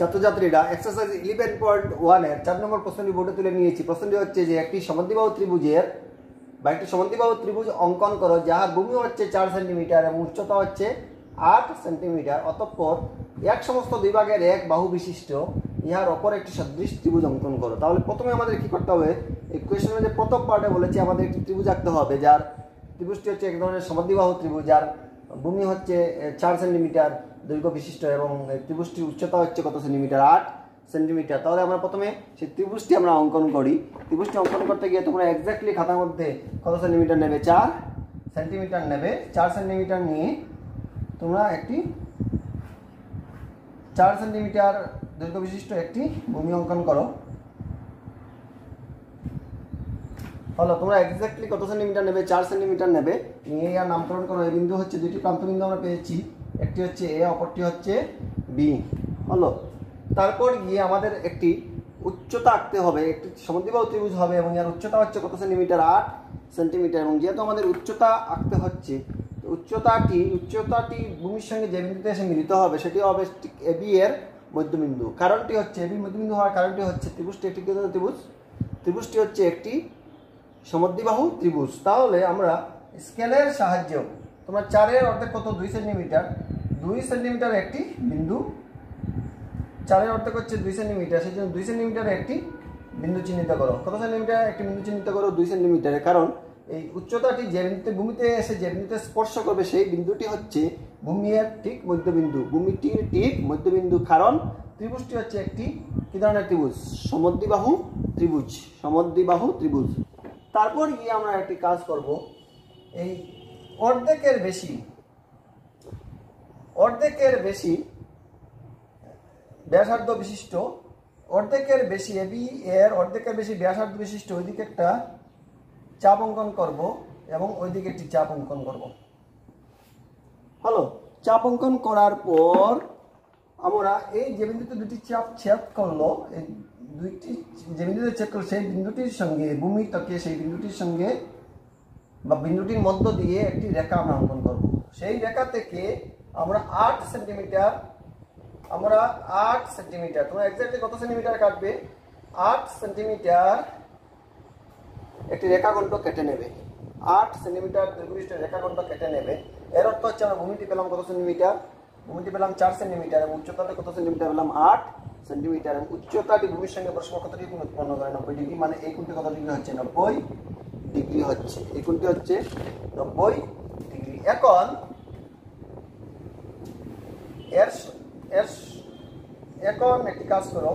ছাত্রছাত্রীরা এক্সারসাইজ 11.1 এর 4 নম্বর প্রশ্নটি বোর্ডে তুলে নিয়েছি। প্রশ্নটি হচ্ছে যে একটি সমদ্বিবাহু ত্রিভুজের বা একটি সমদ্বিবাহু ত্রিভুজ অঙ্কন করো যার ভূমি হচ্ছে 4 সেন্টিমিটার এবং উচ্চতা হচ্ছে 8 সেন্টিমিটার। অতঃপর এক সমস্ত দুই ভাগের এক বাহু বিশিষ্ট ইহার অপর একটি সদৃশ ত্রিভুজ অঙ্কন করো। তাহলে প্রথমে আমাদের কি করতে হবে, এই কোয়েশ্চনের যে প্রথম পার্টে বলেছি আমাদের একটি ত্রিভুজ আঁকতে হবে যার ত্রিভুজটি হচ্ছে এক ধরনের সমদ্বিবাহু ত্রিভুজ যার ভূমি হচ্ছে 4 সেন্টিমিটার দৈর্ঘ্য বিশিষ্ট এবং ত্রিভুজটির উচ্চতা হচ্ছে কত সেন্টিমিটার, 8 সেন্টিমিটার। তাহলে আমরা প্রথমে সেই ত্রিভুজটি আমরা অঙ্কন করি। ত্রিভুজটি অঙ্কন করতে গিয়ে তোমরা এক্স্যাক্টলি খাতার মধ্যে কত সেন্টিমিটার নেবে, 4 সেন্টিমিটার নেবে। 4 সেন্টিমিটার নিয়ে তোমরা একটি 4 সেন্টিমিটার দৈর্ঘ্য বিশিষ্ট একটি ভূমি অঙ্কন করো। হলো তোমরা এক্স্যাক্টলি কত সেন্টিমিটার নেবে, 4 সেন্টিমিটার নেবে। নিয়ে এর নামকরণ করো। এই বিন্দু হচ্ছে দুটি প্রান্তবিন্দু আমরা পেয়েছি, একটি হচ্ছে এ অপরটি হচ্ছে বি। হলো তারপর গিয়ে আমাদের একটি উচ্চতা আঁকতে হবে। একটি সমদ্বিবাহু ত্রিভুজ হবে এবং এর উচ্চতা হচ্ছে কত সেন্টিমিটার, 8 সেন্টিমিটার। এবং যেহেতু আমাদের উচ্চতা আঁকতে হচ্ছে, উচ্চতাটি ভূমির সঙ্গে যে বিন্দুতে এসে মিলিত হবে সেটি হবে ঠিক এ বি এর মধ্যবিন্দু। কারণটি হচ্ছে এ বি মধ্যবিন্দু হওয়ার কারণটি হচ্ছে ত্রিভুজটি একটি ত্রিভুজটি হচ্ছে একটি সমদ্বিবাহু ত্রিভুজ। তাহলে আমরা স্কেলের সাহায্যে তোমরা 4 এর অর্ধেক কত, 2 সেন্টিমিটার, 2 সেন্টিমিটার একটি বিন্দু, 4 এর অর্ধেক হচ্ছে 2 সেন্টিমিটার, সেই জন্য 2 সেন্টিমিটারে একটি বিন্দু চিহ্নিত করো। কত সেন্টিমিটার একটি বিন্দু চিহ্নিত করো, 2 সেন্টিমিটারে। কারণ এই উচ্চতাটি যে বিন্দুতে ভূমিতে এসে যে বিন্দুতে স্পর্শ করবে সেই বিন্দুটি হচ্ছে ভূমির ঠিক মধ্যবিন্দু, ভূমিটির ঠিক মধ্যবিন্দু। কারণ ত্রিভুজটি হচ্ছে একটি কি ধরনের ত্রিভুজ, সমদ্বিবাহু ত্রিভুজ। তারপর গিয়ে আমরা একটি কাজ করব, এই অর্ধেকের বেশি ব্যাসার্ধ বিশিষ্ট, এবি এর অর্ধেকের বেশি ব্যাসার্ধ বিশিষ্ট ওইদিকে একটা চাপ অঙ্কন করব এবং ওইদিকে একটি চাপ অঙ্কন করব। হলো চাপ অঙ্কন করার পর আমরা এই যে বিন্দুতে দুটি চাপ ছেদ করলো, এই দুইটি যে বিন্দুতে ছেদ করলো সেই বিন্দুটির সঙ্গে ভূমির ত্বকে সেই বিন্দুটির সঙ্গে বা বিন্দুটির মধ্য দিয়ে একটি রেখা আমরা অঙ্কন করব। সেই রেখা থেকে আমরা 8 সেন্টিমিটার তোমরা এক্স্যাক্টলি কত সেন্টিমিটার কাটবে, 8 সেন্টিমিটার একটি রেখাখণ্ড কেটে নেবে। 8 সেন্টিমিটার দৈর্ঘ্যবিশিষ্ট রেখাখণ্ড কেটে নেবে। এর অর্থ হচ্ছে আমরা ভূমিটি পেলাম কত সেন্টিমিটার, ভূমিটি পেলাম 4 সেন্টিমিটার এবং উচ্চতাতে কত সেন্টিমিটার পেলাম, 8 সেন্টিমিটার। এবং উচ্চতাটি ভূমির সঙ্গে পরস্পর কত ডিগ্রি উৎপন্ন করে, 90 ডিগ্রি। মানে এই কোণটি কত ডিগ্রি হচ্ছে, 90 ডিগ্রি হচ্ছে। এই কোণটি হচ্ছে 90 ডিগ্রি। এখন একটি কাজ করো,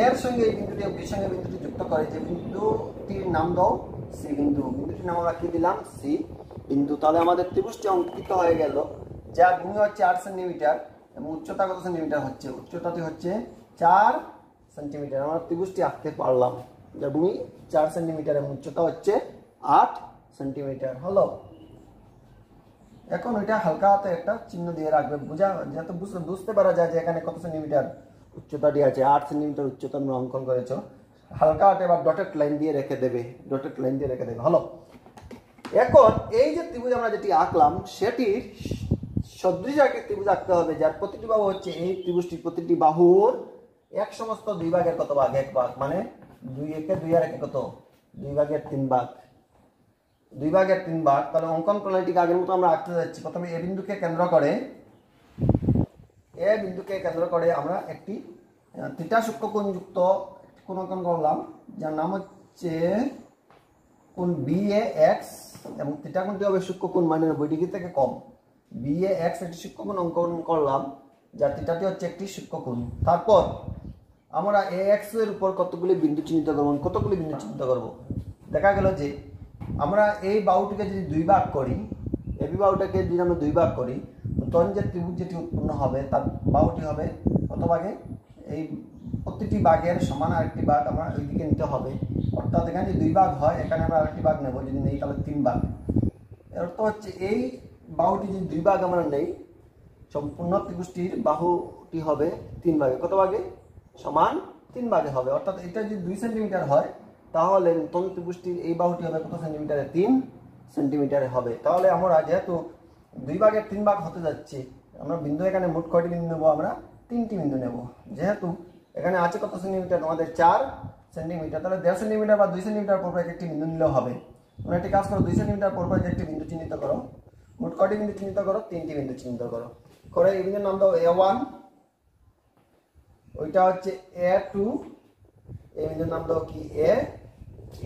এর সঙ্গে এই বিন্দুটি বির সঙ্গে বিন্দুটি যুক্ত করে যে বিন্দুটির নাম দাও সি বিন্দু। বিন্দুটির নাম আমরা কি দিলাম, সি বিন্দু। তাহলে আমাদের ত্রিভুজটি অঙ্কিত হয়ে গেল যার ভূমি হচ্ছে 8 সেন্টিমিটার এবং উচ্চতা কত সেন্টিমিটার হচ্ছে, উচ্চতাটি হচ্ছে 4 সেন্টিমিটার। আমরা ত্রিভুজটি আঁকতে পারলাম যার ভূমি 4 সেন্টিমিটার এবং উচ্চতা হচ্ছে 8 সেন্টিমিটার। হলো এখন ওইটা হালকা হাতে একটা চিহ্ন দিয়ে রাখবে, যাতে বুঝতে পারা যায় যে এখানে কত সেন্টিমিটার উচ্চতাটি আছে, 8 সেন্টিমিটার উচ্চতা আমরা অঙ্কন করেছো। হালকা হাতে এবার ডটেড লাইন দিয়ে রেখে দেবে। হলো এখন এই যে ত্রিভুজ আমরা যেটি আঁকলাম সেটির সদৃশ একটি ত্রিভুজ আঁকতে হবে যার প্রতিটি বাহু হচ্ছে এই ত্রিভুজটির প্রতিটি বাহুর এক সমস্ত 2 ভাগের কত ভাগ, 1 ভাগ। মানে 2 একে 2 আর 1 কত, 2 ভাগের 3 ভাগ, 2 ভাগের 3 ভাগ। তাহলে অঙ্কন প্রণালীটিকে আগের মতো আমরা আঁকতে যাচ্ছি। প্রথমে এ বিন্দুকে কেন্দ্র করে আমরা একটি থিটা সূক্ষ্মকোণ যুক্ত কোণ অঙ্কন করলাম যার নাম হচ্ছে কোণ BAX এবং থিটা কোণটি হবে সূক্ষ্মকোণ, মানে 90 ডিগ্রি থেকে কম। BAX একটি সূক্ষ্মকোণ অঙ্কন করলাম যার থিটাটি হচ্ছে একটি সূক্ষ্মকোণ। তারপর আমরা AX এর উপর কতগুলি বিন্দু চিহ্নিত করব। দেখা গেল যে আমরা এই বাহুটিকে যদি 2 ভাগ করি, এবি বাহুটাকে যদি আমরা 2 ভাগ করি, তখন যে ত্রিভুজ যেটি উৎপন্ন হবে তার বাহুটি হবে কত ভাগে, এই প্রতিটি ভাগের সমান আরেকটি ভাগ আমরা ওইদিকে নিতে হবে। অর্থাৎ এখানে যদি 2 ভাগ হয় এখানে আমরা আরেকটি ভাগ নেব, যদি নেই তাহলে 3 ভাগ। এর অর্থ হচ্ছে এই বাহুটি যদি 2 ভাগ আমরা নেই, সম্পূর্ণ ত্রিভুজটির বাহুটি হবে 3 ভাগে। কত ভাগে, সমান 3 ভাগে হবে। অর্থাৎ এটা যদি 2 সেন্টিমিটার হয় তাহলে নতুন ত্রিভুজটির এই বাহুটি হবে কত সেন্টিমিটারে, 3 সেন্টিমিটারে হবে। তাহলে আমরা যেহেতু 2 ভাগের 3 ভাগ হতে যাচ্ছে, আমরা বিন্দু এখানে মোট কয়টি বিন্দু নেব, আমরা তিনটি বিন্দু নেব। যেহেতু এখানে আছে কত সেন্টিমিটার, তোমাদের 4 সেন্টিমিটার, তাহলে 1.5 সেন্টিমিটার বা 2 সেন্টিমিটার পর একটি বিন্দু নিলেও হবে। তোমরা একটি কাজ করো, 2 সেন্টিমিটার পর একটি বিন্দু চিহ্নিত করো। মোট কয়টি বিন্দু চিহ্নিত করো? 3টি বিন্দু চিহ্নিত করো। করে এই বিন্দুর নাম দাও A1, ওইটা হচ্ছে A2, এই বিন্দুর নাম দাও কি A3।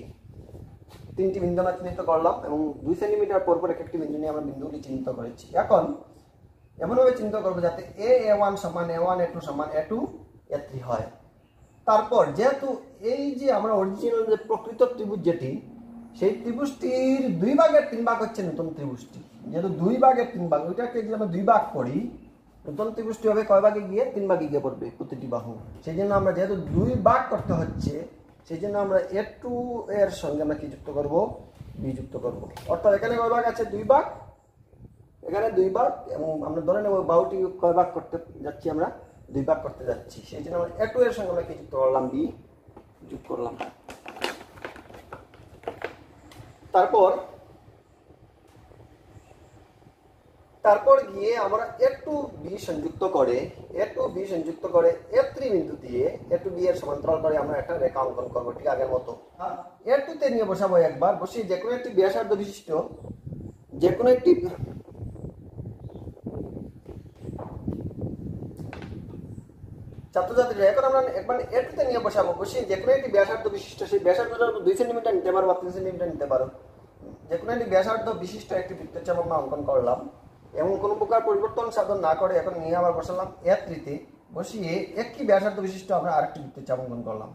3টি বিন্দু আমরা চিহ্নিত করলাম এবং 2 সেন্টিমিটার পর একটি বিন্দু নিয়ে আমরা বিন্দুগুলি চিহ্নিত করেছি। এখন এমনভাবে চিহ্নিত করবো যাতে A1 সমান A1, A2 সমান A2, A3 হয়। তারপর যেহেতু এই যে আমরা অরিজিনাল যে প্রকৃত ত্রিভুজ যেটি, সেই ত্রিভুজটির 2 ভাগের 3 ভাগ হচ্ছে নতুন ত্রিভুজটি। যেহেতু 2 ভাগের 3 ভাগ, ওইটাকে যদি আমরা 2 ভাগ করি, নতুন ত্রিভুজটি হবে কয় ভাগে গিয়ে? 3 ভাগে গিয়ে পড়বে প্রতিটি বাহু। সেই জন্য আমরা যেহেতু 2 ভাগ করতে হচ্ছে, সেই জন্য আমরা A2 এর সঙ্গে আমরা কি যুক্ত করব? B যুক্ত করব। অর্থাৎ এখানে কয় ভাগ আছে? 2 ভাগ, এখানে 2 ভাগ, এবং আমরা ধরে নেব বাহুটি কয় ভাগ করতে যাচ্ছি? আমরা 2 ভাগ করতে যাচ্ছি। সেই জন্য আমরা A2 এর সঙ্গে আমরা কি যুক্ত করলাম? B যোগ করলাম। তারপর গিয়ে আমরা A2B সংযুক্ত করে A3 বিন্দু দিয়ে A2B এর সমান্তরাল করে আমরা একটা রেখা অঙ্কন করবো, ঠিক আগের মতো। A2 তে নিয়ে বসাবো একবার, বসিয়ে যে কোনো একটি ব্যাসার্ধ বিশিষ্ট যে কোনো একটি ছাত্রছাত্রীরা, এখন আমরা একবার A2 তে নিয়ে বসাবো, বসিয়ে যে কোনো একটি ব্যাসার্ধ বিশিষ্ট, সেই ব্যাসার্ধটা 2 সেন্টিমিটার নিতে পারো বা 3 সেন্টিমিটার নিতে পারো, যে কোনো একটি ব্যাসার্ধ বিশিষ্ট একটি বৃত্তচাপ আমরা অঙ্কন করলাম এবং কোনো প্রকার পরিবর্তন সাধন না করে এখন নিয়ে আবার বসালাম A3 তে, বসিয়ে একই ব্যাসার্ধ বিশিষ্ট আমরা আরেকটি বৃত্তচাপ অঙ্কন করলাম,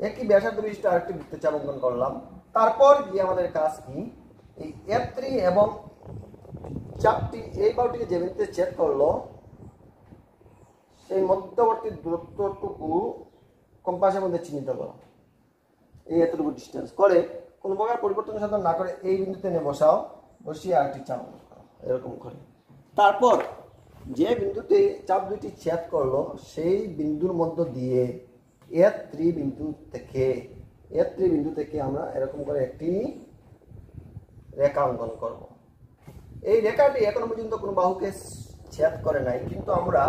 একই ব্যাসার্ধ বিশিষ্ট আরেকটি বৃত্তচাপ অঙ্কন করলাম। তারপর গিয়ে আমাদের কাজ কি? এই A3 এবং চাপটি এই বাহুটিকে যে বিন্দুতে ছেদ করলো, সেই মধ্যবর্তী দূরত্বটুকু কম্পাসের মধ্যে চিহ্নিত করো। এই এতটুকু ডিস্টেন্স করে কোনো প্রকার পরিবর্তন সাধন না করে এই বিন্দুতে নিয়ে বসাও, বসিয়ে আরেকটি চাপ অঙ্কন করো এরকম করে। তারপর যে বিন্দুতে চাপ দুটি ছেদ করলো, সেই বিন্দুর মধ্য দিয়ে A3 বিন্দু থেকে আমরা এরকম করে একটি রেখা অঙ্কন করব। এই রেখাটি এখনো পর্যন্ত কোনো বাহুকে ছেদ করে নাই, কিন্তু আমরা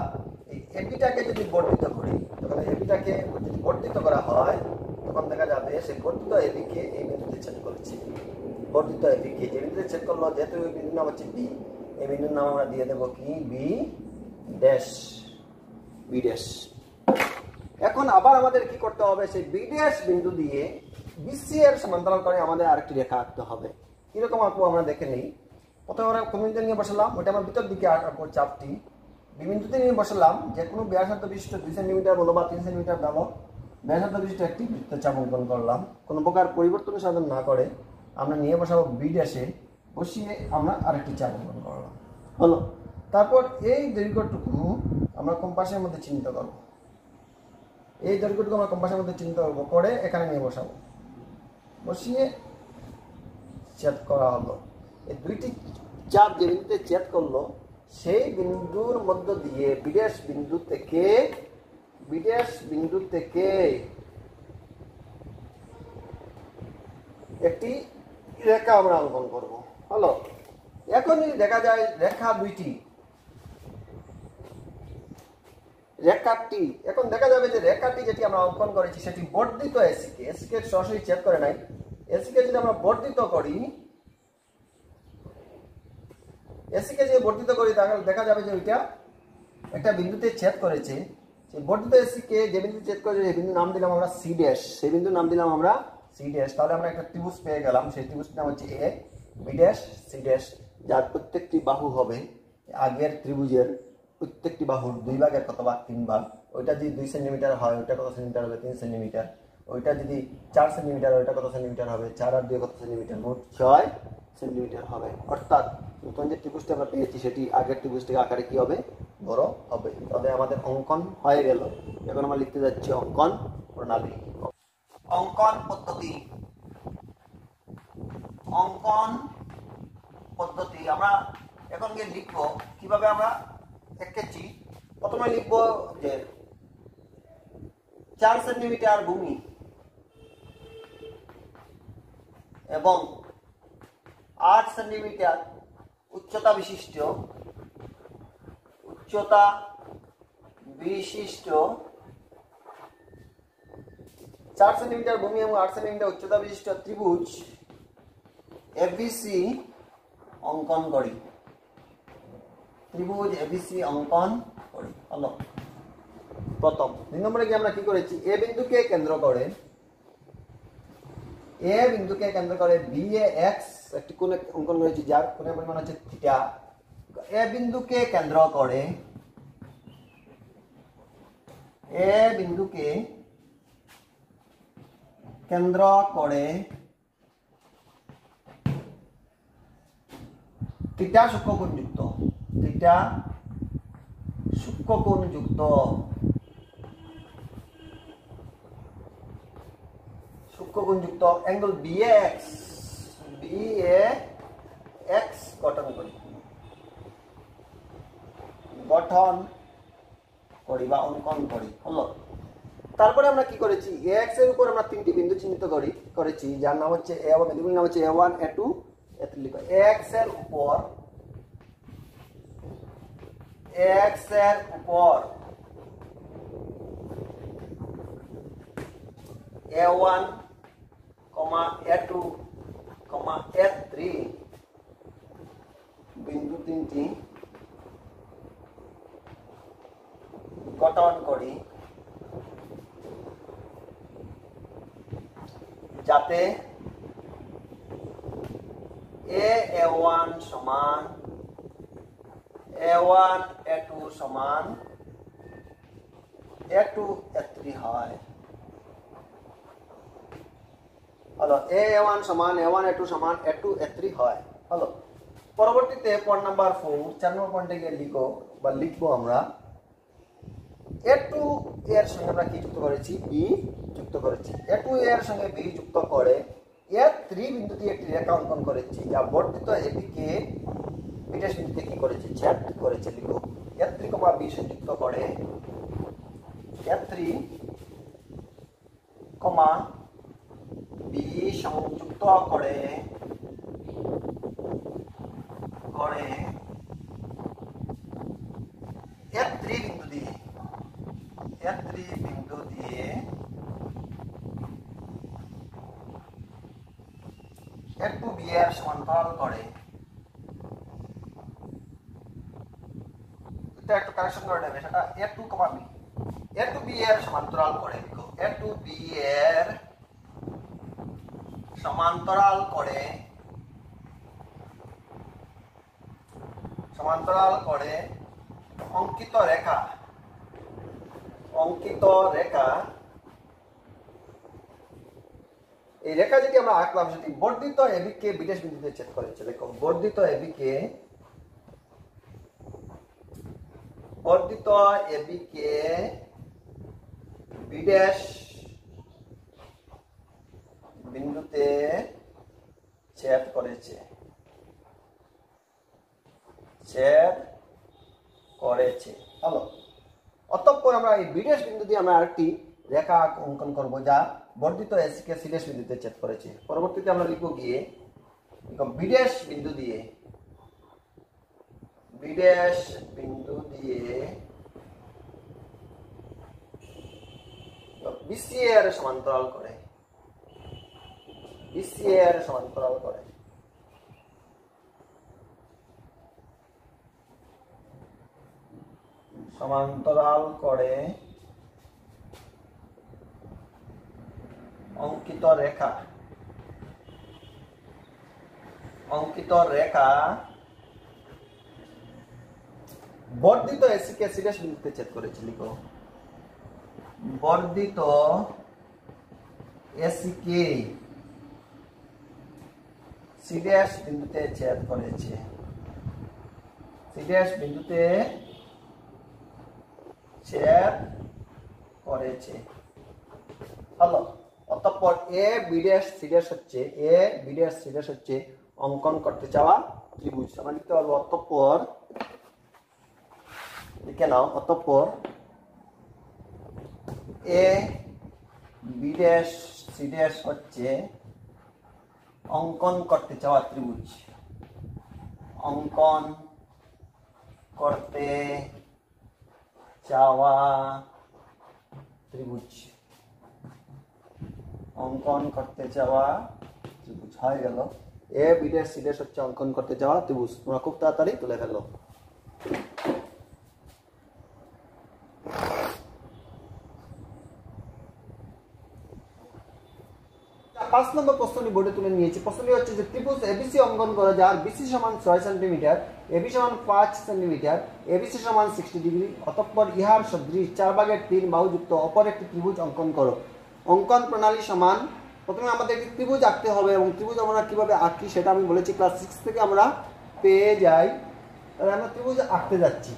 এই এপিটাকে যদি বর্ধিত করি, তখন এপিটাকে যদি বর্ধিত করা হয়, তখন দেখা যাবে সেই বর্ধিত এপিকে এই বিন্দুতে ছেদ করেছে। বর্ধিত এপিকে যে বিন্দুতে ছেদ করলো, যেহেতু এই বিন্দুর নাম হচ্ছে বি, এই বিন্দুর নাম আমরা দিয়ে দেবো কি? B dash. এখন আবার আমাদের কি করতে হবে? সেই বি ড্যাশ বিন্দু দিয়ে বিসি এর সমান্তরাল করে আমাদের আরেকটি রেখা আঁকতে হবে। কিরকম আঁকবো আমরা দেখে নিই। প্রথমে আমরা কোন বিন্দু নিয়ে বসালাম? ওইটা আমরা ভিতর দিকে আঁকবো চাপটি। বিন্দুতে নিয়ে বসালাম, যে কোনো ব্যাসার্ধ বিশিষ্ট 2 সেন্টিমিটার বলো বা 3 সেন্টিমিটার বলো, ব্যাসার্ধ বিশিষ্ট একটি বৃত্তচাপ অঙ্কন করলাম। কোনো প্রকার পরিবর্তন সাধন না করে আমরা নিয়ে বসাবো বি ড্যাশে, বসিয়ে আমরা আরেকটি চাপ অঙ্কন করলাম। হলো। তারপর এই দৈর্ঘ্যটুকু আমরা কম্পাসের মধ্যে চিহ্নিত করব। এই দৈর্ঘ্যটুকু আমরা কম্পাসের মধ্যে চিহ্নিত করবো, করে এখানে নিয়ে বসাবো, বসিয়ে ছেদ করা হলো। এই দুইটি চাপ যে বিন্দুতে ছেদ করলো, সেই বিন্দুর মধ্য দিয়ে বিড্যাশ বিন্দু থেকে একটি রেখা আমরা অঙ্কন করব। হলো। এখন যদি দেখা যায় এখন দেখা যাবে যে রেখাটি যেটি আমরা অঙ্কন করেছি সেটি বর্ধিত এসিকে সরাসরি ছেদ করে নাই। এসিকে যদি আমরা বর্ধিত করি, তাহলে দেখা যাবে যে ওইটা একটা বিন্দুতে ছেদ করেছে। সেই বর্ধিত এসিকে যে বিন্দুতে ছেদ করেছে, সেই বিন্দুর নাম দিলাম আমরা সি ড্যাশ। সেই বিন্দুর নাম দিলাম আমরা সি ড্যাশ। তাহলে আমরা একটা ত্রিভুজ পেয়ে গেলাম। সেই ত্রিভুজটির নাম হচ্ছে এ বি ড্যাশ সি ড্যাশ, যার প্রত্যেকটি বাহু হবে আগের ত্রিভুজের প্রত্যেকটি বাহুর 2 ভাগের কত ভাগ? 3 ভাগ। ওইটা যদি 2 সেন্টিমিটার হয়, ওইটা কত সেন্টিমিটার হবে? 3 সেন্টিমিটার। ওইটা যদি 4 সেন্টিমিটার, ওইটা কত সেন্টিমিটার হবে? 4 আর 2 কত সেন্টিমিটার? মোট 6 সেন্টিমিটার হবে। অর্থাৎ নতুন যে ত্রিভুজটি আমরা পেয়েছি, সেটি আগের ত্রিভুজটির আকারে কি হবে? বড় হবে। তাহলে আমাদের অঙ্কন হয়ে গেল। এখন আমরা লিখতে যাচ্ছি অঙ্কন প্রণালী। অঙ্কন পদ্ধতি আমরা এখন গিয়ে লিখবো কিভাবে আমরা এঁকেছি। প্রথমে লিখবো যে 4 সেন্টিমিটার ভূমি এবং 8 সেন্টিমিটার উচ্চতা বিশিষ্ট 4 সেন্টিমিটার ভূমি এবং 8 সেন্টিমিটার উচ্চতা বিশিষ্ট ত্রিভুজ এবিসি অঙ্কন করি। ত্রিভুজ এবিসি অঙ্কন করি হলো প্রথম। 2 নম্বরে কি আমরা কি করেছি, এ বিন্দুকে কেন্দ্র করে বি এ এক্স একটি কোণ অঙ্কন করেছি যার কোণের পরিমাণ হচ্ছে থিটা। এ বিন্দুকে কেন্দ্র করে থিটা সূক্ষ্মকোণযুক্ত অ্যাঙ্গেল বিএক্স গঠন করি বা অঙ্কন করি হলো। তারপরে আমরা কি করেছি, এক্স এর উপর আমরা 3টি বিন্দু চিহ্নিত করেছি যার নাম হচ্ছে এ এবং বিন্দুগুলোর নাম হচ্ছে a1 a2 a3 লিখো। এক্স এর উপর a1 a2 a3 বিন্দু 3টি গঠন করি যাতে a1 সমান a1 a2 সমান a2 a3 হয় হলো। a1 সমান a1 a2 সমান a2 a3 হয় হলো। পরবর্তীতে পয়েন্ট নাম্বার 4 4 নম্বর পয়েন্টে গিয়ে লিখবো আমরা a2 এর সঙ্গে আমরা কি যুক্ত করেছি, বি যুক্ত করেছি। a2 এর সঙ্গে বি যুক্ত করে a3 বিন্দু দিয়ে একটি রেখা অঙ্কন করেছি যা বর্ধিত এবিকে বিশেষ বিন্দুতে কি করেছে, ছেদ করেছে লিখো। a3, b সংযুক্ত করে a3, বি সংযুক্ত করে a3 বিন্দু দিয়ে a2 বি এর সমান্তরাল করে। এটা একটু কারেকশন করে নেবে, সেটা a2, বি a2 বি এর সমান্তরাল করে লিখো। a2 বি এর সমান্তরাল করে অঙ্কিত রেখা এই রেখা যেটি আমরা আঁকলাম সেটি বর্ধিত এবিকে বিশেষ বিন্দুতে ছেদ করেছে। দেখো বর্ধিত এবিকে বিশেষ বিন্দুতে ছেদ করেছে হলো। অতঃপর আমরা এই বিশেষ বিন্দু দিয়ে আমরা আরেকটি রেখা অঙ্কন করব যা বর্ধিত এসিকে সিডেশ বিন্দুতে ছেদ করেছে। পরবর্তীতে আমরা লিখব গিয়ে বিশেষ বিন্দু দিয়ে বিসি এর সমান্তরাল করে অঙ্কিত রেখা বর্ধিত এসিকে সিডেশ বিন্দুতে ছেদ করেছে লিখো। বর্ধিত এসিকে সিডেশ বিন্দুতে ছেদ করেছে হলো। অতঃপর এ বিডেশ সিডেশ হচ্ছে অঙ্কন করতে চাওয়া ত্রিভুজ। আমরা লিখতে পারবো অতঃপর, লিখে নাও, অতঃপর এ বিডেশ সিডেশ হচ্ছে অঙ্কন করতে চাওয়া ত্রিভুজ। অঙ্কন করতে চাওয়া ত্রিভুজ, অঙ্কন করতে চাওয়া ত্রিভুজ হয়ে গেল। এ বি ড্যাশ সি ড্যাশ হচ্ছে অঙ্কন করতে চাওয়া ত্রিভুজ। তোমরা খুব তাড়াতাড়ি তুলে ফেলো। 5 নম্বর প্রশ্নটি বোর্ডে তুলে নিয়েছি। প্রশ্নটি হচ্ছে যে ত্রিভুজ এবিসি অঙ্কন করা যার বিসি সমান 6 সেন্টিমিটার, এবি সমান 5 সেন্টিমিটার, এবিসি সমান 60 ডিগ্রি, অতঃপর ইহার সদৃশ 4/3 বাহুযুক্ত অপর একটি ত্রিভুজ অঙ্কন করো। অঙ্কন প্রণালী সমান, প্রথমে আমাদের একটি ত্রিভুজ আঁকতে হবে এবং ত্রিভুজ আমরা কিভাবে আঁকি সেটা আমি বলেছি ক্লাস 6 থেকে আমরা পেয়ে যাই। তাহলে আমরা ত্রিভুজ আঁকতে যাচ্ছি।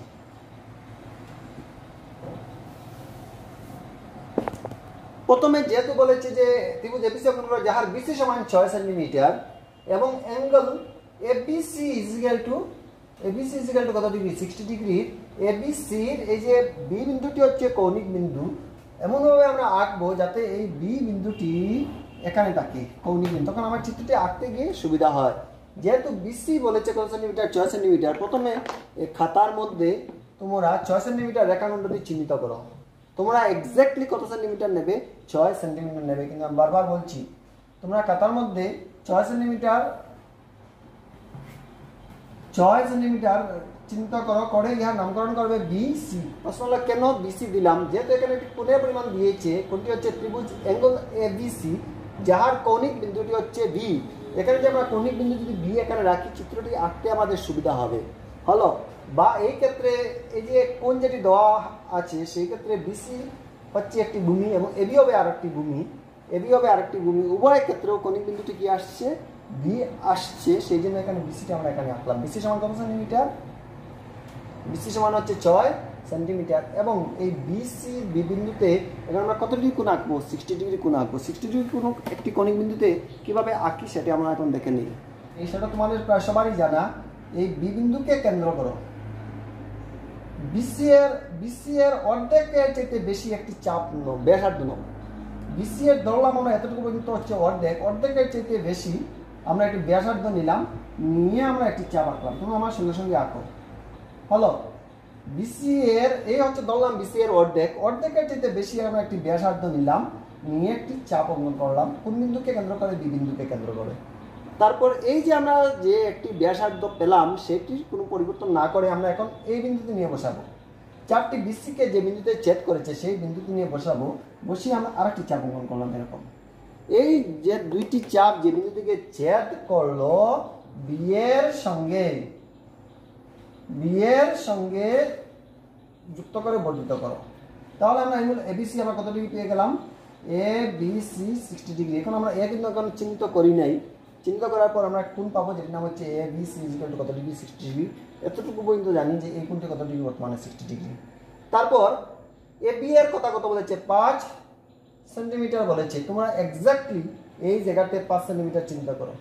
প্রথমে যেহেতু বলেছে যে ত্রিভুজ এবিসি অঙ্কন করা যার বিসি সমান 6 সেন্টিমিটার এবং angle ABC is equal to কত ডিগ্রি, 60 ডিগ্রি। এবিসির এই যে বি বিন্দুটি হচ্ছে কৌণিক বিন্দু, এমনভাবে আমরা আঁকবো যাতে এই বি বিন্দুটি এখানে থাকে কৌণিক বিন্দু, তখন আমার চিত্রটি আঁকতে গিয়ে সুবিধা হয়। যেহেতু বিসি বলেছে কত সেন্টিমিটার, 6 সেন্টিমিটার, প্রথমে এই খাতার মধ্যে তোমরা 6 সেন্টিমিটার রেখাখণ্ডটি চিহ্নিত করো। তোমরা এক্স্যাক্টলি কত সেন্টিমিটার নেবে, 6 সেন্টিমিটার নেবে, কিন্তু আমি বারবার বলছি তোমরা খাতার মধ্যে 6 সেন্টিমিটার চিহ্নিত করো, করে ইহার নামকরণ করবে বিসি। প্রশ্ন হলো কেন বিসি দিলাম, যেহেতু এখানে একটি কোণের পরিমাণ দিয়েছে, কোণটি হচ্ছে ত্রিভুজ অ্যাঙ্গেল এবিসি যার কৌণিক বিন্দুটি হচ্ছে বি। এখানে যে আমরা কৌণিক বিন্দু যদি বি এখানে রাখি চিত্রটি আঁকতে আমাদের সুবিধা হবে। হলো বা এই ক্ষেত্রে এই যে কোণ যেটি দেওয়া আছে সেই ক্ষেত্রে বিসি হচ্ছে একটি ভূমি এবং এবি হবে আরেকটি ভূমি, উভয় ক্ষেত্রেও কৌণিক বিন্দুটি কি আসছে, বি আসছে, সেই জন্য এখানে বিসিটা আমরা এখানে আঁকলাম। বিসি সমান কত সেন্টিমিটার, বিসি সমান হচ্ছে 6 সেন্টিমিটার এবং এই বিসি বি বিন্দুতে এখানে আমরা কত ডিগ্রি কোণ আঁকবো, 60 ডিগ্রি কোণ আঁকবো। 60 ডিগ্রি কোণ একটি কৌণিক বিন্দুতে কিভাবে আঁকি সেটা আমরা এখন দেখে নিই। এই সেটা তোমাদের প্রায় সবারই জানা। এই বি বিন্দুকে কেন্দ্র করো, বিসি এর অর্ধেকের চাইতে বেশি একটি চাপ নাও, ব্যাসার্ধ নাও। বিসি এর ধরলাম আমরা এতটুকু পর্যন্ত হচ্ছে অর্ধেকের চাইতে বেশি আমরা একটি ব্যাসার্ধ নিলাম, নিয়ে আমরা একটি চাপ আঁকলাম। তুমি আমার সঙ্গে সঙ্গে আঁকো। হলো বিসি এর এই হচ্ছে ধরলাম বিসি এর অর্ধেকের চাইতে বেশি আমরা একটি ব্যাসার্ধ নিলাম, নিয়ে একটি চাপ অঙ্কন করলাম। কোন বিন্দুকে কেন্দ্র করে, বি বিন্দুকে কেন্দ্র করে। তারপর এই যে আমরা যে একটি ব্যাসার্ধ পেলাম সেটির কোনো পরিবর্তন না করে আমরা এখন এই বিন্দুতে নিয়ে বসাবো। চাপটি বিসিকে যে বিন্দুতে ছেদ করেছে সেই বিন্দুতে নিয়ে বসাবো, বসিয়ে আমরা আরেকটি চাপ অঙ্কন করলাম। এরকম এই যে দুইটি চাপ যে বিন্দু থেকে ছেদ করলো বি এর সঙ্গে যুক্ত করে বর্ধিত করো। তাহলে আমরা এবিসি আমরা কত ডিগ্রি পেয়ে গেলাম, এ বি সি 60 ডিগ্রি। এখন আমরা এ কিন্তু এখন চিহ্নিত করি নাই, চিহ্নিত করার পর আমরা কোণ পাবো যেটার নাম হচ্ছে A B C equal to কত ডিগ্রি, 60 ডিগ্রি। এতটুকু পর্যন্ত জানি যে এই কোণটি কত ডিগ্রি, বর্তমানে 60 ডিগ্রি। তারপর এ বি এর কথা কত বলেছে, 5 সেন্টিমিটার বলেছে। তোমরা এক্স্যাক্টলি এই জায়গাতে 5 সেন্টিমিটার চিন্তা করো।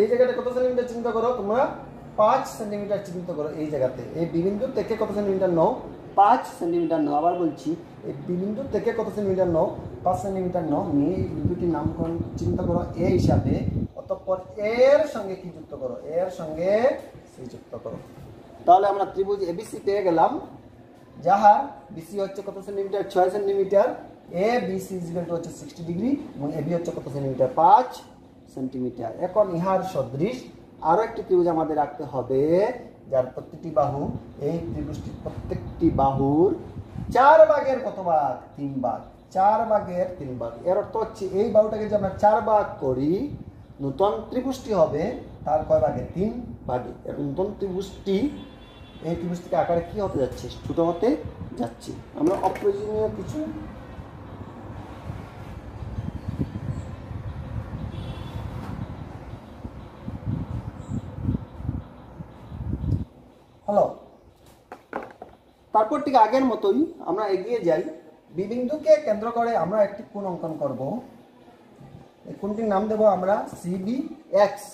এই জায়গাতে কত সেন্টিমিটার চিন্তা করো, তোমরা 5 সেন্টিমিটার চিহ্নিত করো। এই জায়গাতে এই বিন্দু থেকে কত সেন্টিমিটার নাও, 5 সেন্টিমিটার নাও। আবার বলছি এই বিন্দু থেকে কত সেন্টিমিটার নাও, 5 সেন্টিমিটার নাও, নিয়ে এই বিন্দুটির নামকরণ চিন্তা করো এ হিসাবে। অতঃপর এর সঙ্গে কি যুক্ত করো, এর সঙ্গে সি যুক্ত করো। তাহলে আমরা ত্রিভুজ এবিসি পেয়ে গেলাম, যাহার বিসি হচ্ছে কত centimetre, 6 centimetre, A BC equal to হচ্ছে 60 ডিগ্রি এবং এবি হচ্ছে কত সেন্টিমিটার, 5 সেন্টিমিটার। এখন ইহার সদৃশ আরো একটি ত্রিভুজ আমাদের রাখতে হবে যার প্রত্যেকটি বাহু, এই ত্রিভুজটির প্রত্যেকটি বাহুর 4 ভাগের কত ভাগ, 3 ভাগ, 4 ভাগের 3 ভাগ। এর অর্থ হচ্ছে এই বাহুটাকে যদি আমরা 4 ভাগ করি, নতুন ত্রিভুজটি হবে তার কয় ভাগে, 3 ভাগে। এর নতুন ত্রিভুজটি এই ত্রিভুজটিকে আকারে কি হতে যাচ্ছে, ছোট হতে যাচ্ছে। আমরা অপ্রয়োজনীয় কিছু হলো। তারপর ঠিক আগের মতোই আমরা এগিয়ে যাই। বি বিন্দুকে কেন্দ্র করে আমরা একটি কোণ অঙ্কন করব। এই কোণটির নাম দেব আমরা সিবি এক্স।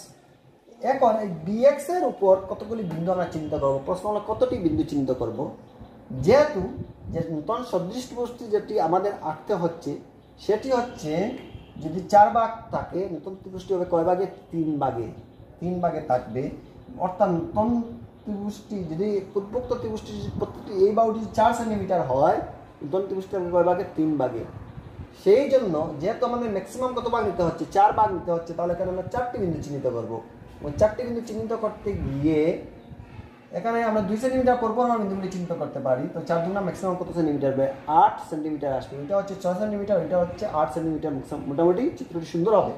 এখন এই বিএক্স এর উপর কতগুলি বিন্দু আমরা চিহ্নিত করব। প্রশ্ন হলো কতটি বিন্দু চিহ্নিত করব। যেহেতু যে নতুন সদৃশ ত্রিভুজটি যেটি আমাদের আঁকতে হচ্ছে সেটি হচ্ছে যদি 4 ভাগ থাকে, নতুন ত্রিভুজটি হবে কয় ভাগে, 3 ভাগে। 3 ভাগে থাকবে, অর্থাৎ নতুন ত্রিভুজটি যদি উদ্ভুক্ত ত্রিভুজটি প্রত্যেকটি এই বাহুটি 4 সেন্টিমিটার হয়, নূতন ত্রিভুজটি আমরা কয় ভাগে? 3 ভাগে। সেই জন্য যেহেতু আমাদের ম্যাক্সিমাম কত ভাগ নিতে হচ্ছে? 4 ভাগ নিতে হচ্ছে, তাহলে এখানে আমরা 4টি বিন্দু চিহ্নিত করব। এবং 4টি বিন্দু চিহ্নিত করতে গিয়ে এখানে আমরা 2 সেন্টিমিটার পর পর আমরা বিন্দুগুলি চিহ্নিত করতে পারি। তো 4 গুণা ম্যাক্সিমাম কত সেন্টিমিটার হবে? 8 সেন্টিমিটার আসবে। এটা হচ্ছে 6 সেন্টিমিটার, এটা হচ্ছে 8 সেন্টিমিটার। মোটামুটি চিত্রটি সুন্দর হবে।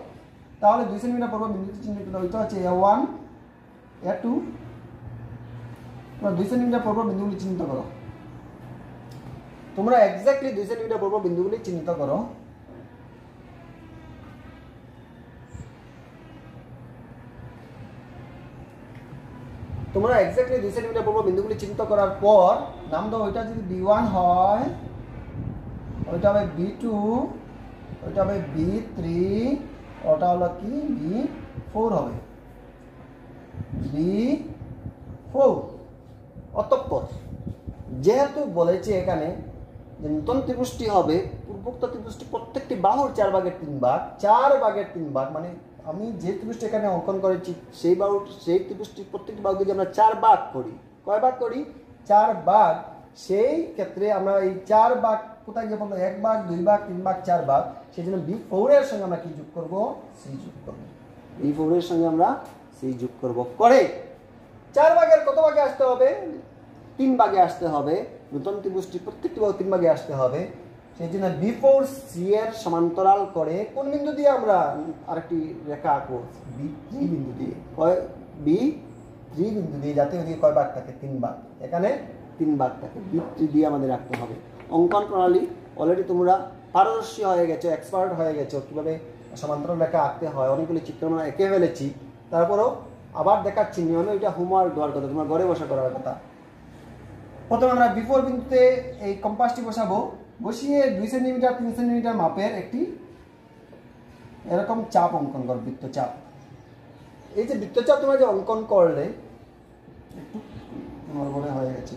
তাহলে 2 সেন্টিমিটার পর পর বিন্দুটি চিহ্নিত করতে, এটা হচ্ছে A1 A2। তোমরা 2 সেন্টিমিটার পর পর বিন্দুগুলি চিহ্নিত করো। তোমরা এক্স্যাক্টলি 2 সেন্টিমিটার পর পর বিন্দুগুলি চিহ্নিত করো। তোমরা এক্স্যাক্টলি 2 সেন্টিমিটার পর পর বিন্দুগুলি চিহ্নিত করার পর নাম দাও। ওইটা যদি B1 হয়, ওইটা হবে B2, ওইটা হবে B3, ওটা হলো কি B4 হবে। B4। অতঃপর যেহেতু বলেছে এখানে যে নূতন ত্রিভুজটি হবে পূর্বোক্ত ত্রিভুজটি প্রত্যেকটি বাহুর 4 ভাগের 3 ভাগ, 4 ভাগের 3 ভাগ, মানে আমি যে ত্রিভুজটি এখানে অঙ্কন করেছি সেই ত্রিভুজটি প্রত্যেকটি বাহুকে যদি আমরা 4 ভাগ করি, কয় ভাগ করি? 4 ভাগ। সেই ক্ষেত্রে আমরা এই 4 ভাগ কোথায় গিয়ে বলবো? 1 ভাগ, 2 ভাগ, 3 ভাগ, 4 ভাগ। সেই জন্য B4 এর সঙ্গে আমরা কি যোগ করব? C যোগ করব। B4 এর সঙ্গে আমরা C যোগ করব। করে 4 ভাগের কত ভাগে আসতে হবে? 3 ভাগে আসতে হবে। নূতন ত্রিভুজটি প্রত্যেকটি বাহু 3 ভাগে আসতে হবে। সেই জন্য B4 C এর সমান্তরাল করে কোন বিন্দু দিয়ে আমরা আরেকটি রেখা আঁকবো? B3 বিন্দু দিয়ে। B3 বিন্দু দিয়ে, যাতে ওদিকে কয় ভাগ থাকে? 3 ভাগ। এখানে 3 ভাগ থাকে। B3 দিয়ে আমাদের রাখতে হবে। অঙ্কন প্রণালী অলরেডি তোমরা পারদর্শী হয়ে গেছো, এক্সপার্ট হয়ে গেছো কিভাবে সমান্তরাল রেখা আঁকতে হয়। অনেকগুলি চিত্র আমরা এঁকে ফেলেছি। তারপরেও আবার দেখাচ্ছি নিয়মে, ওইটা হোমওয়ার্ক দেওয়ার কথা, তোমার ঘরে বসা করার কথা। প্রথমে আমরা B4 বিন্দুতে এই কম্পাসটি বসাবো। বসিয়ে 2 সেন্টিমিটার 3 সেন্টিমিটার মাপের একটি এরকম চাপ অঙ্কন করো, বৃত্তচাপ। এই যে বৃত্তচাপ তোমরা যে অঙ্কন করলে, একটু নড়বড়ে হয়ে গেছে,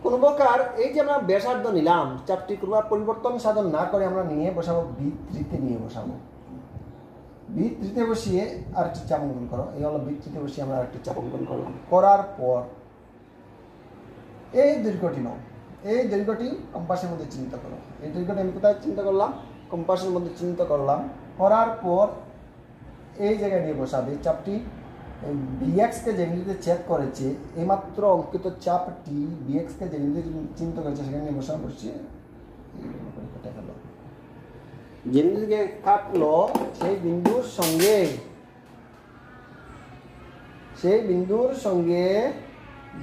কোন প্রকার এই যে আমরা ব্যাসার্ধ নিলাম, চাপটি কোনো পরিবর্তন সাধন না করে আমরা নিয়ে বসাবো B3-তে, নিয়ে বসাবো। B3-তে বসিয়ে আরেকটি চাপ অঙ্কন করো। এই হলো B3-তে বসিয়ে আমরা আরেকটি চাপ অঙ্কন করলাম। করার পর এই দৈর্ঘ্যটি নাও, এই দৈর্ঘ্যটি কম্পাসের মধ্যে চিহ্নিত করো। এই দৈর্ঘ্যটি আমি কোথায় চিহ্নিত করলাম? কম্পাসের মধ্যে চিহ্নিত করলাম। করার পর এই জায়গায় নিয়ে বসাবে চাপটি। BX-কে যে বিন্দুতে ছেদ করেছে, এইমাত্র অঙ্কিত চাপটি BX-কে যে বিন্দুতে চিহ্নিত করেছে সেখানে নিয়ে বসা বসিয়ে কেটে গেল। যে বিন্দুকে কাটলো সেই বিন্দুর সঙ্গে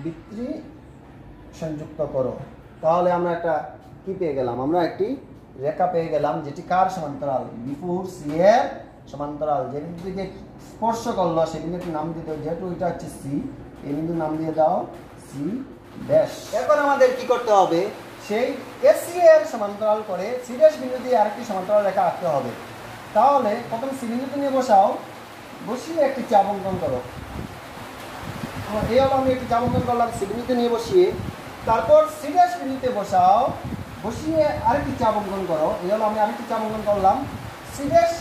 B3 সংযুক্ত করো। তাহলে আমরা একটা কি পেয়ে গেলাম? আমরা একটি রেখা পেয়ে গেলাম, যেটি কার সমান্তরাল? B4 C এর সমান্তরাল। যে বিন্দুকে স্পর্শ করলো সেই বিন্দুর নাম দিতে হবে, যেহেতু এটা হচ্ছে C, এই বিন্দুর নাম দিয়ে দাও C ড্যাশ। এখন আমাদের কি করতে হবে? সেই AC এর সমান্তরাল করে C ড্যাশ বিন্দু দিয়ে আরেকটি সমান্তরাল রেখা আঁকতে হবে। তাহলে প্রথম C বিন্দুতে নিয়ে বসাও, বসিয়ে একটি চাপ অঙ্কন করো। এই হলো আমি একটি চাপ অঙ্কন করলাম C বিন্দুতে নিয়ে বসিয়ে। তারপর C ড্যাশ বিন্দুতে বসাও, বসিয়ে আরেকটি চাপ অঙ্কন করো। এই হলো আমি আরেকটি চাপ অঙ্কন করলাম C ড্যাশ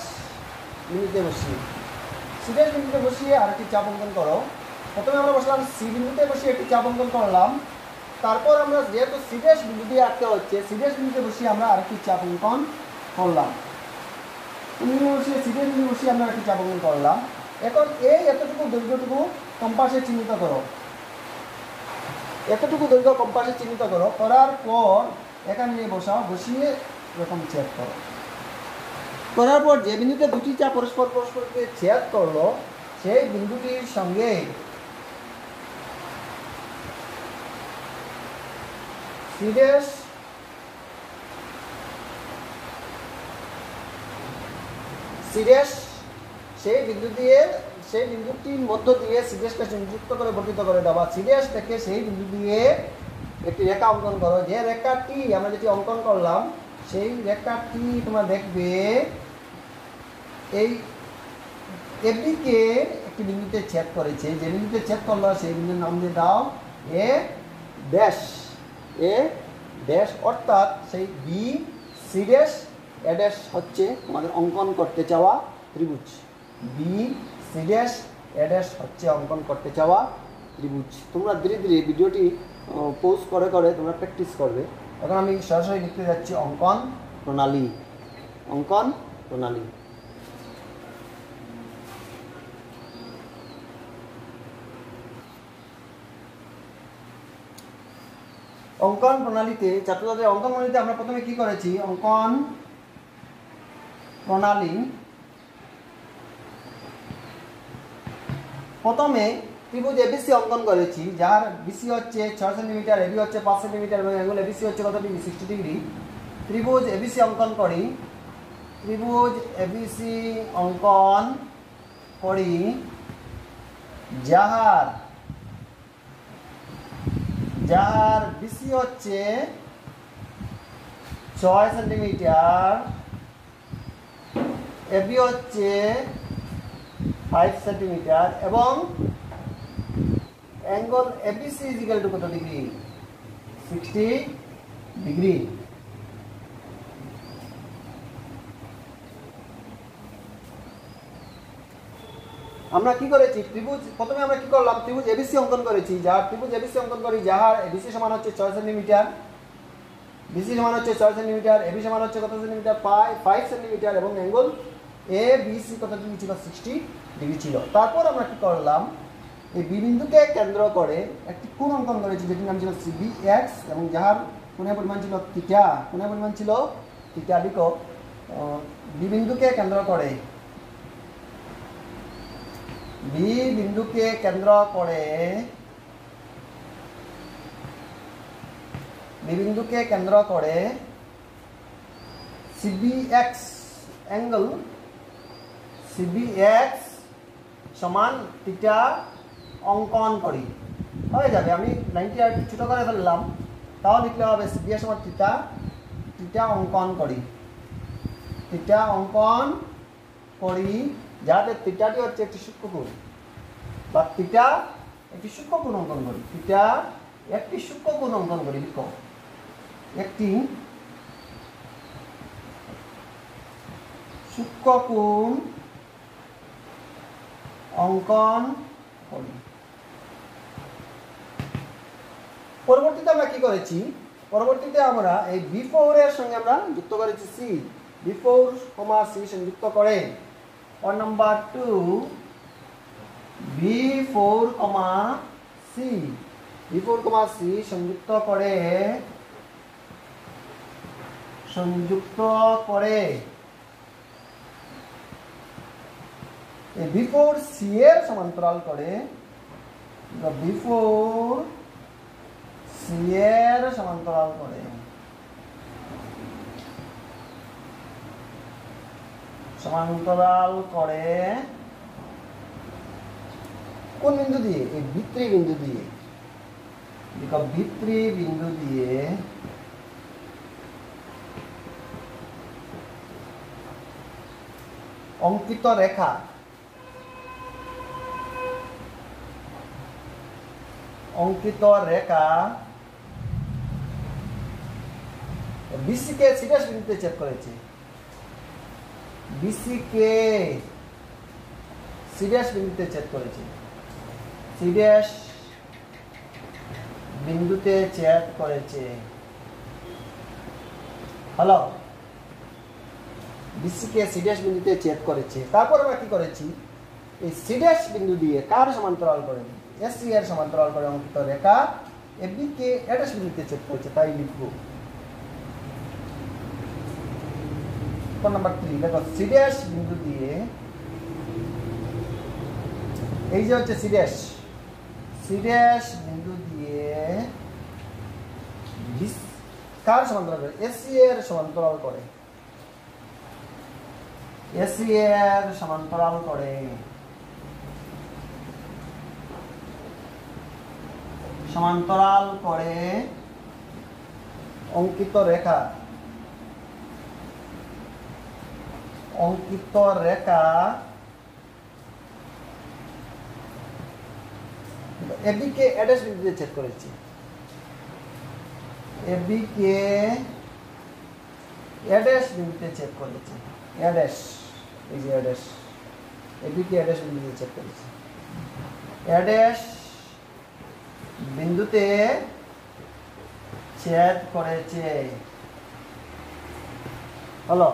বিন্দুতে বসিয়ে। C ড্যাশ বিন্দুতে বসিয়ে আরেকটি চাপ অঙ্কন করো। প্রথমে আমরা বসলাম C বিন্দুতে বসিয়ে একটি চাপ অঙ্কন করলাম। তারপর আমরা যেহেতু C ড্যাশ বিন্দু দিয়ে আঁকতে হচ্ছে, C ড্যাশ বিন্দুতে বসিয়ে আমরা আরেকটি চাপ অঙ্কন করলাম। বসিয়ে C ড্যাশ বিন্দু বসিয়ে আমরা আরেকটি চাপ অঙ্কন করলাম। এখন এই এতটুকু দৈর্ঘ্যটুকু কম্পাসে চিহ্নিত করো। এতটুকু দৈর্ঘ্য কম্পাসে চিহ্নিত করো। করার পর এখানে নিয়ে বসাও, বসিয়ে এরকম ছেদ করো। করার পর যে বিন্দুতে দুটি চাপ পরস্পরকে ছেদ করলো সেই বিন্দুটির সঙ্গে C ড্যাশ সেই বিন্দুটির মধ্য দিয়ে C ড্যাশকে সংযুক্ত করে বর্ধিত করে দাও। বা C ড্যাশ থেকে সেই বিন্দু দিয়ে একটি রেখা অঙ্কন করো। যে রেখাটি আমরা যেটি অঙ্কন করলাম সেই রেখাটি তোমরা দেখবে এই এবিকে একটি বিন্দুতে ছেদ করেছে। যে বিন্দুতে ছেদ করলো সেই বিন্দুর নাম দিয়ে দাও A ড্যাশ। A ড্যাশ অর্থাৎ সেই B C dash A dash হচ্ছে আমাদের অঙ্কন করতে চাওয়া ত্রিভুজ। B C dash A dash হচ্ছে অঙ্কন করতে চাওয়া ত্রিভুজ। তোমরা ধীরে ধীরে ভিডিওটি পজ করে করে তোমরা প্র্যাকটিস করবে। এখন আমি সরাসরি লিখতে যাচ্ছি অঙ্কন প্রণালী। অঙ্কন প্রণালী। অঙ্কন প্রণালীতে ছাত্রছাত্রীদের অঙ্কন প্রণালীতে আমরা প্রথমে কি করেছি, অঙ্কন প্রণালী প্রথমে ত্রিভুজ এবিসি অঙ্কন করেছি, যার বিসি হচ্ছে 6 সেন্টিমিটার, এবি হচ্ছে 5 সেন্টিমিটার এবং অ্যাঙ্গেল এবিসি হচ্ছে কত ডিগ্রি, 60 ডিগ্রি। ত্রিভুজ এবিসি অঙ্কন করি, ত্রিভুজ এবিসি অঙ্কন করি যাহার বিসি হচ্ছে 6 সেন্টিমিটার, এবি হচ্ছে 5 সেন্টিমিটার এবং angle ABC is equal to কত ডিগ্রি, 60 ডিগ্রি। আমরা কি করেছি, ত্রিভুজ প্রথমে আমরা কি করলাম, ত্রিভুজ এবিসি অঙ্কন করেছি, যার ত্রিভুজ এবিসি অঙ্কন করি যাহার এবিসি সমান হচ্ছে 6 সেন্টিমিটার, বিসি সমান হচ্ছে 6 সেন্টিমিটার, এবি সমান হচ্ছে কত সেন্টিমিটার, 5 সেন্টিমিটার এবং অ্যাঙ্গেল এ বিসি কত ডিগ্রি ছিল, 60 ডিগ্রি ছিল। তারপর আমরা কি করলাম, এই বি বিন্দুকে কেন্দ্র করে একটি কোণ অঙ্কন করেছি যেটির নাম ছিল সিবিএক্স এবং যাহার কোণের পরিমাণ ছিল থিটা। কোণের পরিমাণ ছিল থিটা। লিখো বি বিন্দুকে কেন্দ্র করে, বি বিন্দুকে কেন্দ্র করে, বি বিন্দুকে কেন্দ্র করে সিবিএক্স অ্যাঙ্গেল সিবিএক্স সমান থিটা অঙ্কন করি। হয়ে যাবে, আমি 90 আর ছোট করে ফেললাম, তাও লিখলে হবে সিবিএক্স সমান থিটা, থিটা অঙ্কন করি, থিটা অঙ্কন করি যাতে থিটাটি হচ্ছে একটি সূক্ষ্মকোণ বা থিটা একটি সূক্ষ্মকোণ অঙ্কন করি, থিটা একটি সূক্ষ্মকোণ অঙ্কন করি। লিখো একটি সূক্ষ্মকোণ অঙ্কন করি। পরবর্তীতে আমরা কি করেছি, পরবর্তীতে আমরা এই B4 এর সঙ্গে আমরা যুক্ত করেছি সি, B4, সি সংযুক্ত করে point number 2 B4, C, B4, C সংযুক্ত করে B4 সি এর সমান্তরাল করে, B4 সি এর সমান্তরাল করে, কোন বিন্দু দিয়ে, এই বৃত্তি বিন্দু দিয়ে, বৃত্তি বিন্দু দিয়ে অঙ্কিত রেখা, বিসি কে সিডাস বিন্দুতে ছেদ করেছে, বিসি কে সিডাস বিন্দুতে ছেদ করেছে, সিডাস বিন্দুতে ছেদ করেছে। হ্যালো, বিসি কে সিডাস বিন্দুতে ছেদ করেছে। তারপর আমরা কি করেছি, এই সিডাস বিন্দু দিয়ে কার সমান্তরাল করে, এসি এর সমান্তরাল করে অঙ্কিত রেখা এবি কে এডাস বিন্দুতে ছেদ করেছে, তাই লিখবো নাম্বার 3। দেখো সিডাস বিন্দু দিয়ে, এই যে হচ্ছে সিডাস বিন্দু দিয়ে কার সমান্তরাল করে, এসি এর সমান্তরাল করে, এসি এর সমান্তরাল করে, অঙ্কিত রেখা, এবি কে এডাস বিন্দুতে ছেদ করেছে, এবি কে এডাস বিন্দুতে ছেদ করেছে, এডাস, এই যে এডাস, এবি কে এডাস বিন্দুতে ছেদ করেছে, এডাস বিন্দুতে ছেদ করেছে। হলো,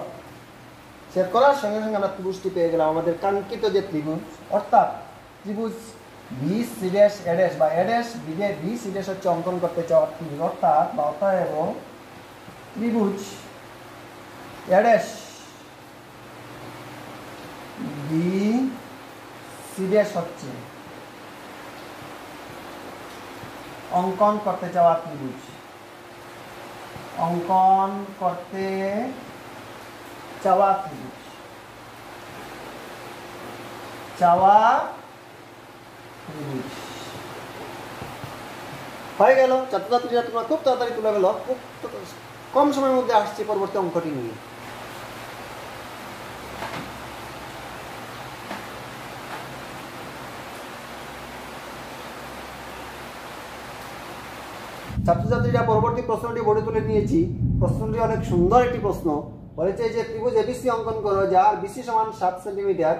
ছেদ করার সঙ্গে সঙ্গে আমরা ত্রিভুজটি পেয়ে গেলাম, আমাদের কাঙ্ক্ষিত যে ত্রিভুজ, অর্থাৎ ত্রিভুজ B C dash A dash বা A dash B C dash হচ্ছে অঙ্কন করতে চাওয়া ত্রিভুজ, অর্থাৎ বা অতএব ত্রিভুজ A dash B C dash হচ্ছে অঙ্কন করতে চাওয়া ত্রিভুজ, অঙ্কন করতে চাওয়া ত্রিভুজ, চাওয়া ত্রিভুজ হয়ে গেল। ছাত্রছাত্রীরা তোমরা খুব তাড়াতাড়ি তুলে গেল, খুব কম সময়ের মধ্যে আসছে পরবর্তী অঙ্কটি নিয়ে। ছাত্রছাত্রীরা পরবর্তী প্রশ্নটি বোর্ডে তুলে নিয়েছি। প্রশ্নটি অনেক সুন্দর একটি প্রশ্ন। বলেছে যে ত্রিভুজ এবিসি অঙ্কন করো, যার বিসি সমান 7 সেন্টিমিটার,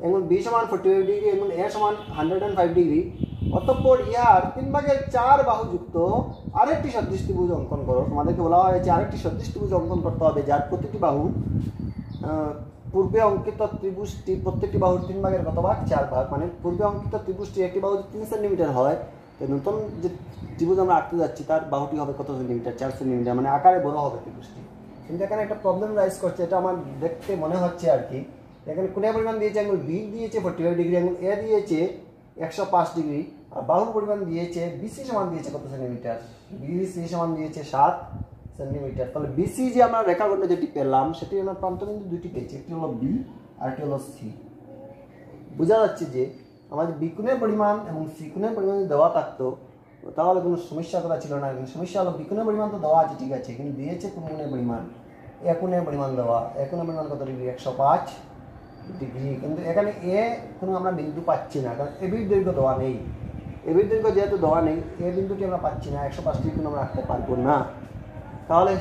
এবং বি সমান 45 ডিগ্রি এবং এ সমান 105 ডিগ্রি। অতঃপর ইহার 3/4 বাহুযুক্ত আরেকটি সদৃশ ত্রিভুজ অঙ্কন করো। তোমাদেরকে বলা হয়েছে আরেকটি সদৃশ ত্রিভুজ অঙ্কন করতে হবে, যার প্রতিটি বাহু পূর্বে অঙ্কিত ত্রিভুজটি প্রত্যেকটি বাহুর 3/4 ভাগ, মানে পূর্বে অঙ্কিত ত্রিভুজটি একটি বাহু 3 সেন্টিমিটার হয়, তো নতুন যে ত্রিভুজ আমরা আঁকতে যাচ্ছি তার বাহুটি হবে কত সেন্টিমিটার? 4 সেন্টিমিটার, মানে আকারে বড় হবে ত্রিভুজটি। কিন্তু এখানে একটা প্রবলেম রাইজ করছে, এটা আমার দেখতে মনে হচ্ছে আর কি। এখানে কোণের পরিমাণ দিয়েছে, অ্যাঙ্গেল বি দিয়েছে 45 ডিগ্রি, অ্যাঙ্গেল এ দিয়েছে 105 ডিগ্রি, আর বাহুর পরিমাণ দিয়েছে বিসি সমান দিয়েছে কত সেন্টিমিটার? বিসি সমান দিয়েছে 7 সেন্টিমিটার। তাহলে বিসি যে আমরা রেখাখণ্ড যেটি পেলাম সেটি আমরা প্রান্তবিন্দু দুটি পেয়েছি, একটি হলো বি আর একটি হলো সি। বোঝা যাচ্ছে যে আমাদের বি কোণের পরিমাণ এবং সি কোণের পরিমাণ যদি দেওয়া থাকতো তাহলে কোনো সমস্যা করা ছিল না। সমস্যা হলো বি কোণের পরিমাণ তো দেওয়া আছে, ঠিক আছে, কিন্তু দিয়েছে কোন কোণের পরিমাণ? এ কোণের পরিমাণ দেওয়া। এ কোণের পরিমাণ কত ডিগ্রি? 105 ডিগ্রি। কিন্তু এখানে এ কোনো আমরা বিন্দু পাচ্ছি না, কারণ এ বির দৈর্ঘ্য দেওয়া নেই। এ বির দৈর্ঘ্য যেহেতু দেওয়া নেই, এ বিন্দুটি আমরা পাচ্ছি না, 105 ডিগ্রি কোনো আমরা রাখতে পারবো না। তাহলে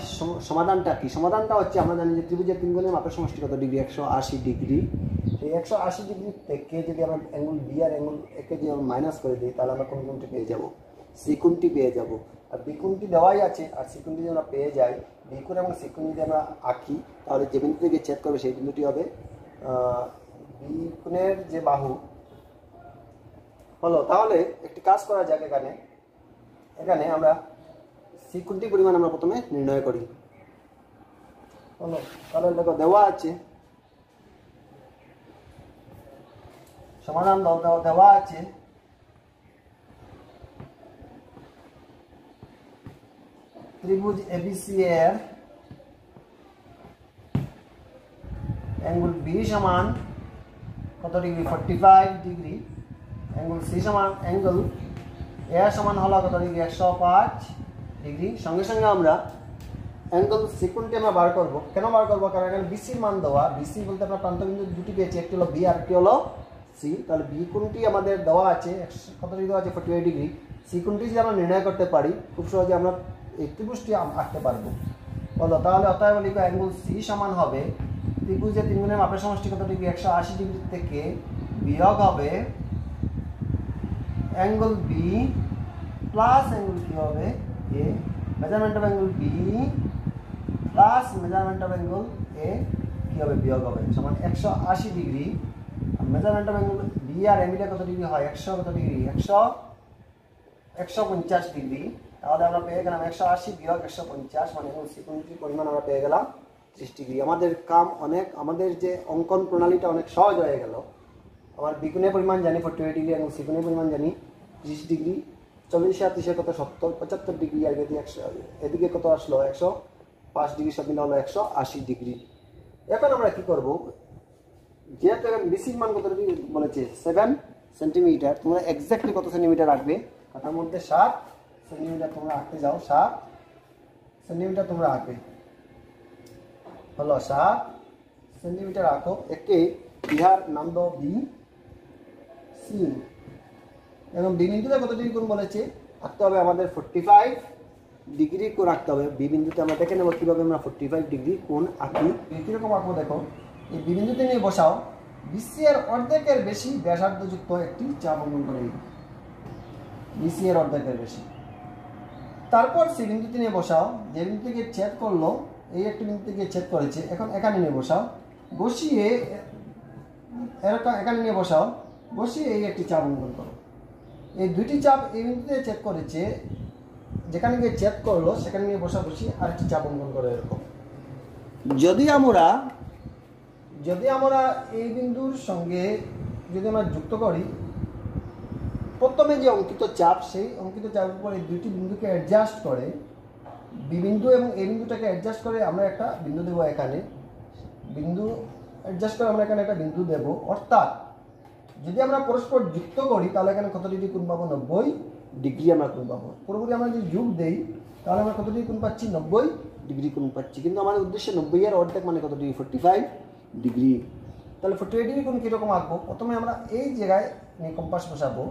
সমাধানটা কি? সমাধানটা হচ্ছে আমরা জানি যে ত্রিভুজের 3 কোণের মাপের সমষ্টি কত ডিগ্রি? 180 ডিগ্রি। এই 180 ডিগ্রি থেকে যদি আমরা অ্যাঙ্গেল বি আর অ্যাঙ্গেল একে যদি আমরা মাইনাস করে দিই তাহলে আমরা কোন কোণটি পেয়ে যাব? সি কোণটি পেয়ে যাব। আর বি কোণটি দেওয়াই আছে, আর সি কোণটি যদি আমরা পেয়ে যাই, বি কোণ এবং সি কোণ যদি আমরা আঁকি তাহলে যে বিন্দু থেকে ছেদ করবে সেই বিন্দুটি হবে বি কোণের যে বাহু। হলো, তাহলে একটি কাজ করা যাক। এখানে আমরা সি কোণটির পরিমাণ আমরা প্রথমে নির্ণয় করি। হলো, তাহলে দেখো দেওয়া আছে, সমাধান দেওয়া আছে ত্রিভুজ এবিসি এর অ্যাঙ্গেল বি সমান কত ডিগ্রি? 45 ডিগ্রি। অ্যাঙ্গেল সি সমান অ্যাঙ্গেল এ সমান হলো কত ডিগ্রি? 105 ডিগ্রি। সঙ্গে সঙ্গে আমরা অ্যাঙ্গেল সি কোণটি আমরা বার করব। কেন বার করব? কারণ এখানে বিসির মান দেওয়া। বিসি বলতে আমরা প্রান্তবিন্দু দুটি পেয়েছি, একটি হলো বি আর একটি হলো সি। তাহলে বি কোণটি আমাদের দেওয়া আছে, কত ডিগ্রি দেওয়া আছে? 48 ডিগ্রি। সি কোণটি যদি আমরা নির্ণয় করতে পারি খুব সহজে আমরা এই ত্রিভুজটি আঁকতে পারবো। বলো, তাহলে অতএব লিখব অ্যাঙ্গেল সি সমান হবে ত্রিভুজের 3 কোণের মাপের সমষ্টি কত ডিগ্রি? 180 ডিগ্রি থেকে বিয়োগ হবে অ্যাঙ্গেল বি প্লাস অ্যাঙ্গেল কি হবে? A. Measurement of angle B plus measurement of angle A কি হবে? বিয়োগ হবে, সমান 180 degree. Measurement of angle B আর এ মিলে কত ডিগ্রি হয়? 100 কত ডিগ্রি? 150 ডিগ্রি। তাহলে আমরা পেয়ে গেলাম 180 বিয়োগ 150, মানে সি কোণটির পরিমাণ আমরা পেয়ে গেলাম 30 ডিগ্রি। আমাদের কাম অনেক, আমাদের যে অঙ্কন প্রণালীটা অনেক সহজ হয়ে গেল। আমার বি কোণের পরিমাণ জানি 48 ডিগ্রি এবং সি কোণের পরিমাণ জানি 30 ডিগ্রি। 40 আর 30 কত? 70, 75 ডিগ্রি। আর এদিকে কত আসলো? 105 ডিগ্রি, সব মিলে হলো 180 ডিগ্রি। এখন আমরা কি করব? যেহেতু এখন বিসির মান কত ডিগ্রি বলেছে? 7 সেন্টিমিটার। তোমরা এক্স্যাক্টলি কত সেন্টিমিটার রাখবে? তার মধ্যে 7 সেন্টিমিটার তোমরা আঁকতে যাও। 7 সেন্টিমিটার তোমরা আঁকবে। হলো, 7 সেন্টিমিটার আঁকো। একে ইহার নাম দাও বি সি, এবং বি বিন্দুতে কত ডিগ্রি কোণ বলেছে? আঁকতে হবে আমাদের 45 ডিগ্রি কোণ আঁকতে হবে। বি বিন্দুতে আমরা দেখে নেব কীভাবে আমরা 45 ডিগ্রি কোণ আঁকি। কীরকম আঁকবো দেখো, এই বি বিন্দুতে নিয়ে বসাও। বিসি এর অর্ধেকের বেশি ব্যাসার্ধযুক্ত একটি চাপ অঙ্কন করে। বিসি এর অর্ধেকের বেশি। তারপর সি বিন্দুতে নিয়ে বসাও, যে বিন্দু থেকে ছেদ করলো এই একটি বিন্দু থেকে ছেদ করেছে, এখন এখানে নিয়ে বসাও, বসিয়ে এরকম এখানে নিয়ে বসাও, বসিয়ে এই একটি চাপ অঙ্কন করো। এই দুইটি চাপ এই বিন্দুতে ছেদ করেছে, যেখানে গিয়ে ছেদ করলো সেখানে নিয়ে বসা বসিয়ে আরেকটি চাপ অঙ্কন করো এরকম। যদি আমরা এই বিন্দুর সঙ্গে যদি আমরা যুক্ত করি, প্রথমে যে অঙ্কিত চাপ সেই অঙ্কিত চাপের উপর এই দুইটি বিন্দুকে অ্যাডজাস্ট করে, বি বিন্দু এবং এই বিন্দুটাকে অ্যাডজাস্ট করে আমরা একটা বিন্দু দেবো, এখানে বিন্দু অ্যাডজাস্ট করে আমরা এখানে একটা বিন্দু দেব। অর্থাৎ যদি আমরা পরস্পর যুক্ত করি তাহলে এখানে কত ডিগ্রি কোণ পাবো? 90 ডিগ্রি আমরা কোণ পাবো। পুরোপুরি আমরা যদি যোগ দেই তাহলে আমরা কত ডিগ্রি কোণ পাচ্ছি? 90 ডিগ্রি কোণ পাচ্ছি। কিন্তু আমাদের উদ্দেশ্যে 90 এর অর্ধেক মানে কত ডিগ্রি? 45 ডিগ্রি। তাহলে 45 ডিগ্রি কোণ কীরকম আঁকবো? প্রথমে আমরা এই জায়গায় নিয়ে কম্পাস বসাবো,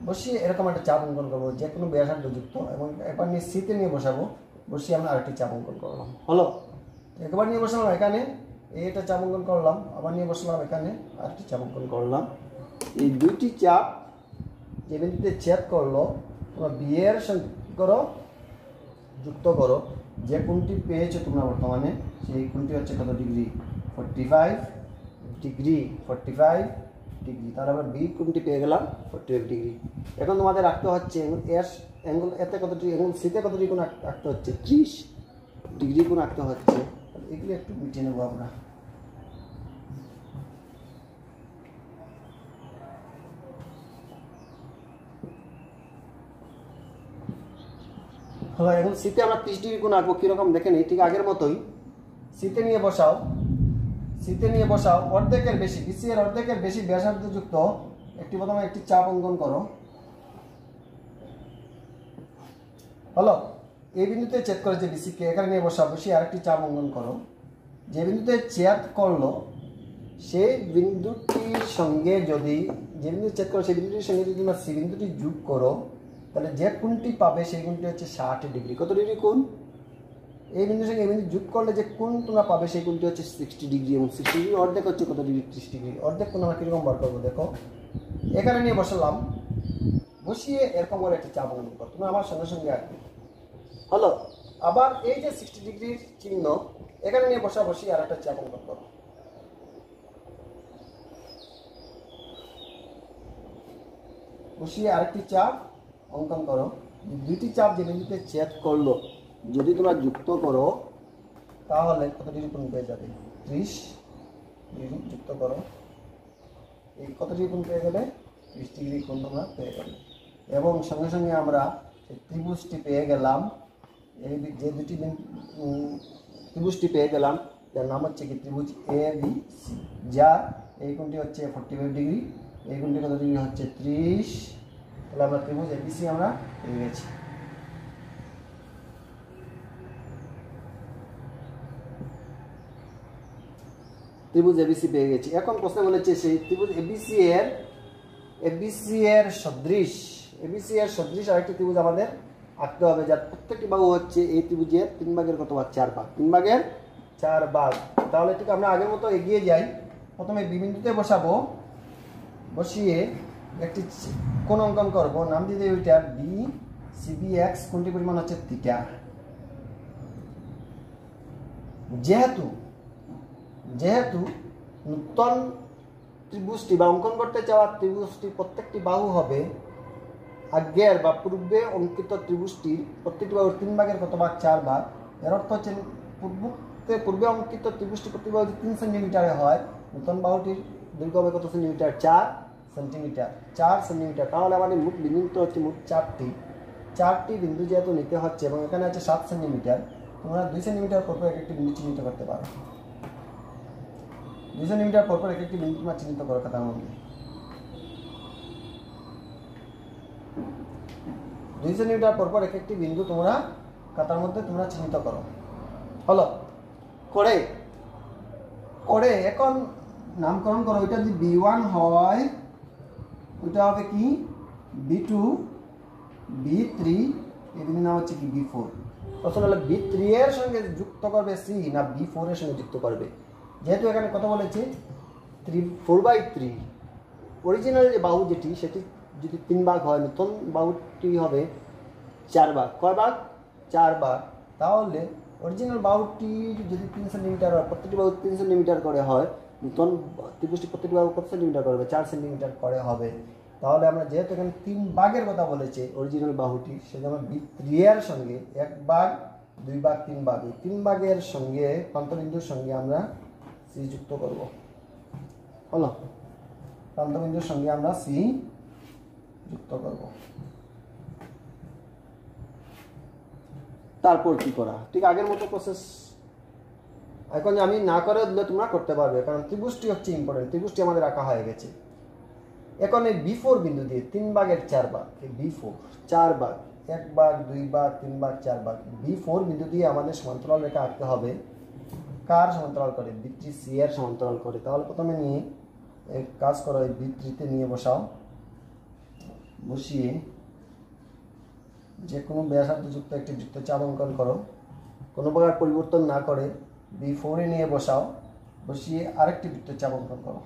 বসিয়ে এরকম একটা চাপ অঙ্কন করবো যে কোনো ব্যাসার্ধ যুক্ত, এবং একবার নিয়ে সিতে নিয়ে বসাবো, বসিয়ে আমরা আরেকটি চাপ অঙ্কন করলাম। হলো, একবার নিয়ে বসালাম এখানে এইটা চাপ অঙ্কন করলাম, আবার নিয়ে বসলাম এখানে আরেকটি চাপ অঙ্কন করলাম। এই দুইটি চাপ যে বিন্দুতে ছেদ করলো তোমরা বি এর সঙ্গে করো, যুক্ত করো, যে কোণটি পেয়েছো তোমরা বর্তমানে সেই কোণটি হচ্ছে কত ডিগ্রি? 45 ডিগ্রি। 45 ডিগ্রি। তাহলে আমরা বি কোণটি পেয়ে গেলাম 45 ডিগ্রি। এখন তোমাদের রাখতে হচ্ছে এস অ্যাঙ্গেল, এতে কত ডিগ্রি, অ্যাঙ্গেল সিতে কত ডিগ্রি কোণ রাখতে হচ্ছে? 30 ডিগ্রি কোণ রাখতে হচ্ছে। এগুলো একটু মিটিয়ে নেবো আমরা। হ্যাঁ, এখন সিতে আমরা 30 ডিগ্রি কোণ আঁকবো। কীরকম দেখেন, এই ঠিক আগের মতোই সিতে নিয়ে বসাও, সিতে নিয়ে বসাও, অর্ধেকের বেশি, বিসি এর অর্ধেকের বেশি ব্যাসার্ধযুক্ত প্রথমে একটি চাপ অঙ্কন করো। হলো, এই বিন্দুতে ছেদ করেছে বিসিকে, এখানে নিয়ে বসাও, বসিয়ে আরেকটি চাপ অঙ্কন করো। যে বিন্দুতে ছেদ করলো সেই বিন্দুটির সঙ্গে যদি, যে বিন্দু ছেদ করো সেই বিন্দুটির সঙ্গে যদি তোমরা সি বিন্দুটি যোগ করো তাহলে যে কোণটি পাবে সেই কোণটি হচ্ছে 60 ডিগ্রি। কত ডিগ্রি কোণ? এই বিন্দুর সঙ্গে এই বিন্দু যোগ করলে যে কোণ তোমরা পাবে সেই কোণটি হচ্ছে 60 ডিগ্রি, এবং 60 ডিগ্রি অর্ধেক হচ্ছে কত ডিগ্রি? 30 ডিগ্রি। অর্ধেক কোণ আমরা কীরকম বার করবো দেখো, এখানে নিয়ে বসালাম, বসিয়ে এরকম করে একটি চাপ অঙ্কন করো, তোমরা আমার সঙ্গে সঙ্গে আসবে। হলো, আবার এই যে 60 ডিগ্রির চিহ্ন এখানে নিয়ে বসা, বসিয়ে আর একটা চাপ অঙ্কন করো। বসিয়ে আরেকটি চাপ অঙ্কন করো। দুইটি চাপ যে বিন্দুতে ছেদ করলো যদি তোমরা যুক্ত করো তাহলে কত ডিগ্রি কোণ পেয়ে যাবে? 30 ডিগ্রি। যুক্ত করো, এই কত ডিগ্রি কোণ পেয়ে যাবে? 30 ডিগ্রি কোণ তোমরা পেয়ে যাবে। এবং সঙ্গে সঙ্গে আমরা ত্রিভুজটি পেয়ে গেলাম, এই যে দুটি ত্রিভুজটি পেয়ে গেলাম যার নাম হচ্ছে কি ত্রিভুজ এ বি সি, যার এই কোণটি হচ্ছে 45 ডিগ্রি, এই কোণটি কত ডিগ্রি হচ্ছে? 30। তাহলে আমরা ত্রিভুজ এবিসি আমরা পেয়ে গেছি। ত্রিভুজ এবিসি পেয়ে গেছি। এখন প্রশ্ন বলেছে সেই ত্রিভুজ এবিসি এর সদৃশ, এবিসি এর সদৃশ আরেকটি ত্রিভুজ আমাদের আঁকতে হবে, যার প্রত্যেকটি বাহু হচ্ছে এই ত্রিভুজের 3 ভাগের কত ভাগ? 4 ভাগ। 3 ভাগের 4 ভাগ। তাহলে ঠিক আমরা আগের মতো এগিয়ে যাই। প্রথমে বি বিন্দুতে বসাবো, বসিয়ে একটি কোণ অঙ্কন করবো, নাম দিয়ে দেব ওইটার বি সিবি এক্স, কোণটির পরিমাণ হচ্ছে থিটা। যেহেতু নূতন ত্রিভুজটি বা অঙ্কন করতে চাওয়া ত্রিভুজটি প্রত্যেকটি বাহু হবে আগের বা পূর্বে অঙ্কিত ত্রিভুজটির প্রত্যেকটি বাহুর 3 ভাগের কত ভাগ? 4 ভাগ। এর অর্থ হচ্ছে পূর্বে অঙ্কিত ত্রিভুজটি প্রতি বাহু 3 সেন্টিমিটারে হয়, নূতন বাহুটির দৈর্ঘ্য হবে কত সেন্টিমিটার? 4 সেন্টিমিটার। 4 সেন্টিমিটার। তাহলে আমাদের মোট বিন্দু হচ্ছে মোট 4টি বিন্দু যেহেতু নিতে হচ্ছে, এবং এখানে আছে 7 সেন্টিমিটার, তোমরা 2 সেন্টিমিটার পর পর একটি বিন্দু চিহ্নিত করতে পারো। 2 সেন্টিমিটার পর পর একটি বিন্দু তোমরা চিহ্নিত করো খাতার মধ্যে। 2 সেন্টিমিটার পর পর একটি বিন্দু তোমরা খাতার মধ্যে তোমরা চিহ্নিত করো। হলো, করে এখন নামকরণ করো। ওইটা যদি B1 হয় ওইটা হবে কি? B2, B3, এই বিন্দুর নাম হচ্ছে কি? B4। প্রশ্ন হলো B3 এর সঙ্গে যুক্ত করবে C না B4 এর সঙ্গে যুক্ত করবে? যেহেতু এখানে কথা বলেছে 4/3, অরিজিনাল যে বাহু যেটি সেটি যদি 3 ভাগ হয় নতুন বাহুটি হবে 4 ভাগ। কয় ভাগ? 4 ভাগ। তাহলে অরিজিনাল বাহুটি যদি 3 সেন্টিমিটার হয়, প্রত্যেকটি বাহু 3 সেন্টিমিটার করে হয়, নতুন ত্রিভুজটি প্রত্যেকটি বাহু কত সেন্টিমিটার করবে? 4 সেন্টিমিটার করে হবে। তাহলে আমরা যেহেতু এখানে 3 ভাগের কথা বলেছে অরিজিনাল বাহুটি, সেজন্য বৃত্তের সঙ্গে 1 ভাগ 2 ভাগ 3 ভাগ, এই 3 ভাগের সঙ্গে প্রান্তবিন্দুর সঙ্গে আমরা সি যুক্ত করব। হলো, প্রান্তবিন্দুর সঙ্গে আমরা সি যুক্ত করব। তারপর কি করা? ঠিক আগের মতো প্রসেস। এখন আমি না করে দিলে তোমরা করতে পারবে, কারণ ত্রিভুজটি হচ্ছে ইম্পর্টেন্ট। ত্রিভুজটি আমাদের আঁকা হয়ে গেছে। এখন এই B4 বিন্দু দিয়ে 3 ভাগের 4 ভাগ, এই B4 4 ভাগ, 1 ভাগ 2 ভাগ 3 ভাগ 4 ভাগ, B4 বিন্দু দিয়ে আমাদের সমান্তরাল রেখা আঁকতে হবে। কার সমান্তরাল করে? বৃত্তি সি এর সমান্তরাল করে। তাহলে প্রথমে নিয়ে এক কাজ করো, এই বৃত্তিতে নিয়ে বসাও। বসিয়ে যে কোনো ব্যাসার্ধযুক্ত একটি বৃত্তচাপ অঙ্কন করো। কোনো প্রকার পরিবর্তন না করে B4 এ নিয়ে বসাও। বসিয়ে আরেকটি বৃত্তচাপ অঙ্কন করো।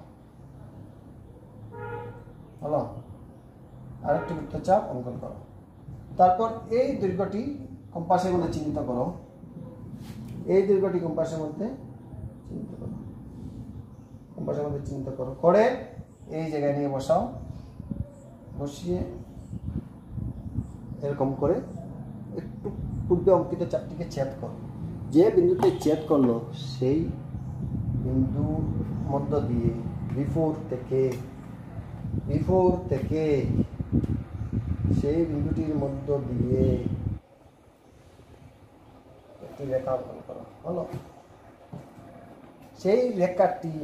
হলো, আরেকটি বৃত্তচাপ অঙ্কন করো। তারপর এই দৈর্ঘ্যটি কম্পাসের মধ্যে চিহ্নিত করো। এই দৈর্ঘ্যটি কম্পাসের মধ্যে চিহ্নিত করো। কম্পাসের মধ্যে চিহ্নিত করো করে এই জায়গায় নিয়ে বসাও। বসিয়ে এরকম করে একটু পূর্বে অঙ্কিত চাপটিকে ছেদ করো। যে বিন্দুতে ছেদ করলো সেই বিন্দুর মধ্য দিয়ে B4 থেকে সেই বিন্দুটির মধ্য দিয়ে একটি রেখা অঙ্কন করো। হলো, সেই রেখাটি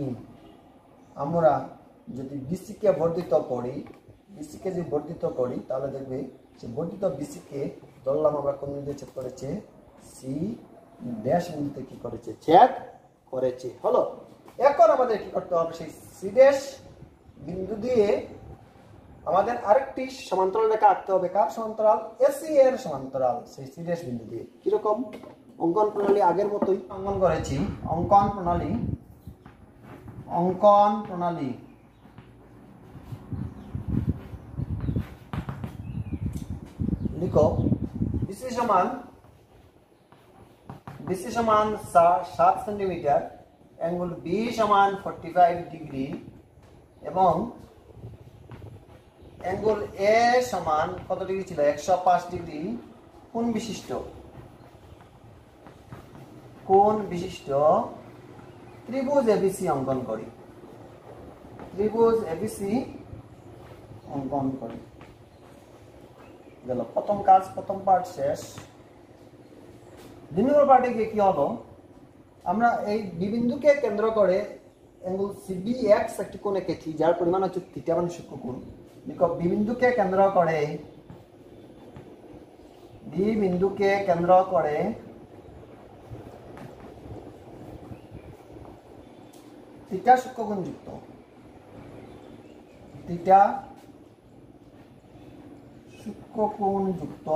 আমরা যদি বিসিকে বর্ধিত করি, তাহলে দেখবে সে বর্ধিত বিসিকে ধরলাম আমরা কোন বিন্দুতে ছেদ করেছে? সি ড্যাশ বিন্দুতে কি করেছে? ছেদ করেছে। হলো, এখন আমাদের কি করতে হবে? সেই সি ড্যাশ বিন্দু দিয়ে আমাদের আরেকটি সমান্তরাল রেখা আঁকতে হবে। কার সমান্তরাল? এসি এর সমান্তরাল, সেই সি ড্যাশ বিন্দু দিয়ে। কিরকম? অঙ্কন প্রণালী আগের মতোই অঙ্কন করেছি। অঙ্কন প্রণালী লিখো। বিসি সমান 7 সেন্টিমিটার, অ্যাঙ্গেল বি সমান 45 ডিগ্রি এবং অ্যাঙ্গেল এ সমান কত ডিগ্রি ছিল? 105 ডিগ্রি। কোণ বিশিষ্ট ত্রিভুজ এবিসি অঙ্কন করি। গেল প্রথম কাজ, প্রথম পার্ট শেষ। 2 নম্বর পার্টে গিয়ে কি হলো? আমরা এই বি বিন্দুকে কেন্দ্র করে অ্যাঙ্গেল সিবিএক্স একটি কোণ এঁকেছি, যার পরিমাণ হচ্ছে থিটা মানে সূক্ষ্ম কোণ। দেখো, বি বিন্দুকে কেন্দ্র করে থিটা সূক্ষ্ম কোণ যুক্ত।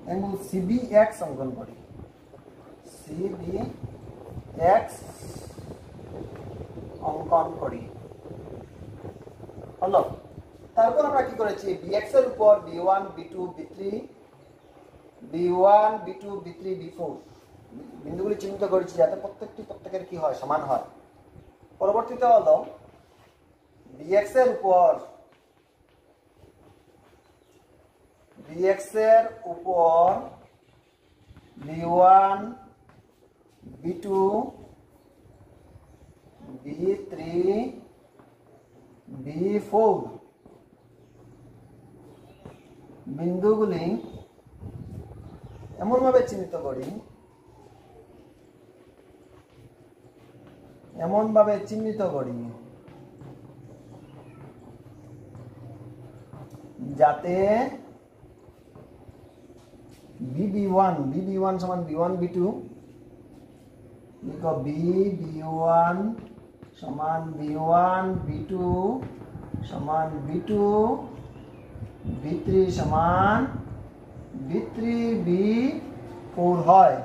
অ্যাঙ্গেল সিবিএক্স অঙ্কন করি। হলো, তারপর আমরা কি করেছি? বিএক্স এর উপর B1 B2 B3 B4 বিন্দুগুলি চিহ্নিত করেছি, যাতে প্রত্যেকের কি হয়? সমান হয়। পরবর্তীতে হলো বিএক্স এর উপর B1 B2 B3 B4 বিন্দুগুলি এমনভাবে চিহ্নিত করি যাতে BB1 সমান B1 B2, লিখো BB1 সমান B1 B2 সমান B2 B3 সমান B3 B4 হয়।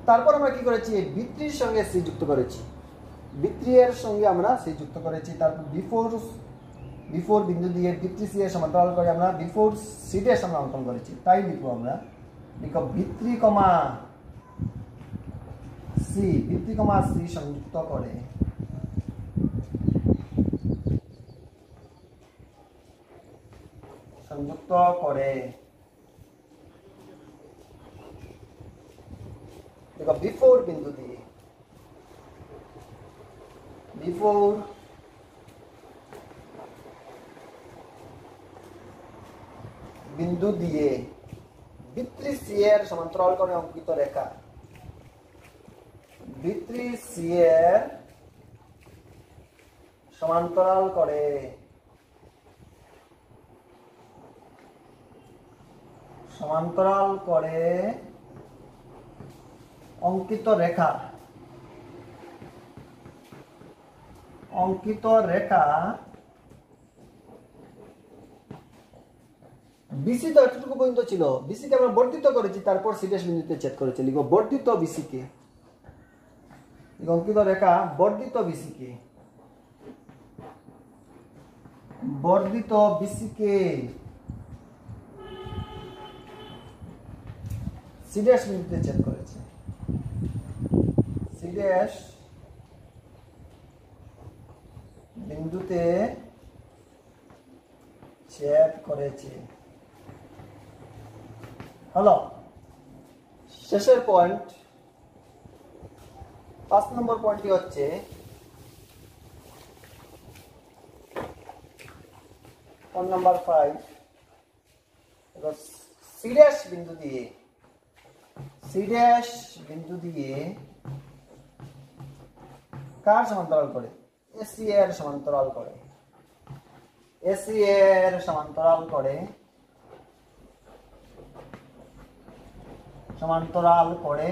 তারপর আমরা কি করেছি, বৃত্তির সঙ্গে সি যুক্ত করেছি, বৃত্তের সঙ্গে আমরা সি যুক্ত করেছি। তারপর বিফোর বিন্দু দিয়ে বৃত্তি সি এর সমান্তরাল করে আমরা বিফোর সি ড্যাশ আমরা অঙ্কন করেছি। তাই লিখবো আমরা, লিখো বৃত্তি কমা সি সংযুক্ত করে দেখো বিফোর বিন্দু দিয়ে বৃত্তি সি এর সমান্তরাল করে অঙ্কিত রেখা, বৃত্তি সি এর সমান্তরাল করে অঙ্কিত রেখা বিসি তো এতটুকু পর্যন্ত ছিল, বিসিকে আমরা বর্ধিত করেছি, তারপর সিডেশ বিন্দুতে ছেদ করেছি। লিখো বর্ধিত বিসিকে, অঙ্কিত রেখা বর্ধিত বিসিকে সিডেশ বিন্দুতে ছেদ করেছে, সিডেশ বিন্দুতে ছেদ করেছে। হলো শেষের পয়েন্ট, 5 নম্বর পয়েন্টটি হচ্ছে পয়েন্ট নাম্বার 5, সিডেশ বিন্দু দিয়ে কার সমান্তরাল করে, এসি এর সমান্তরাল করে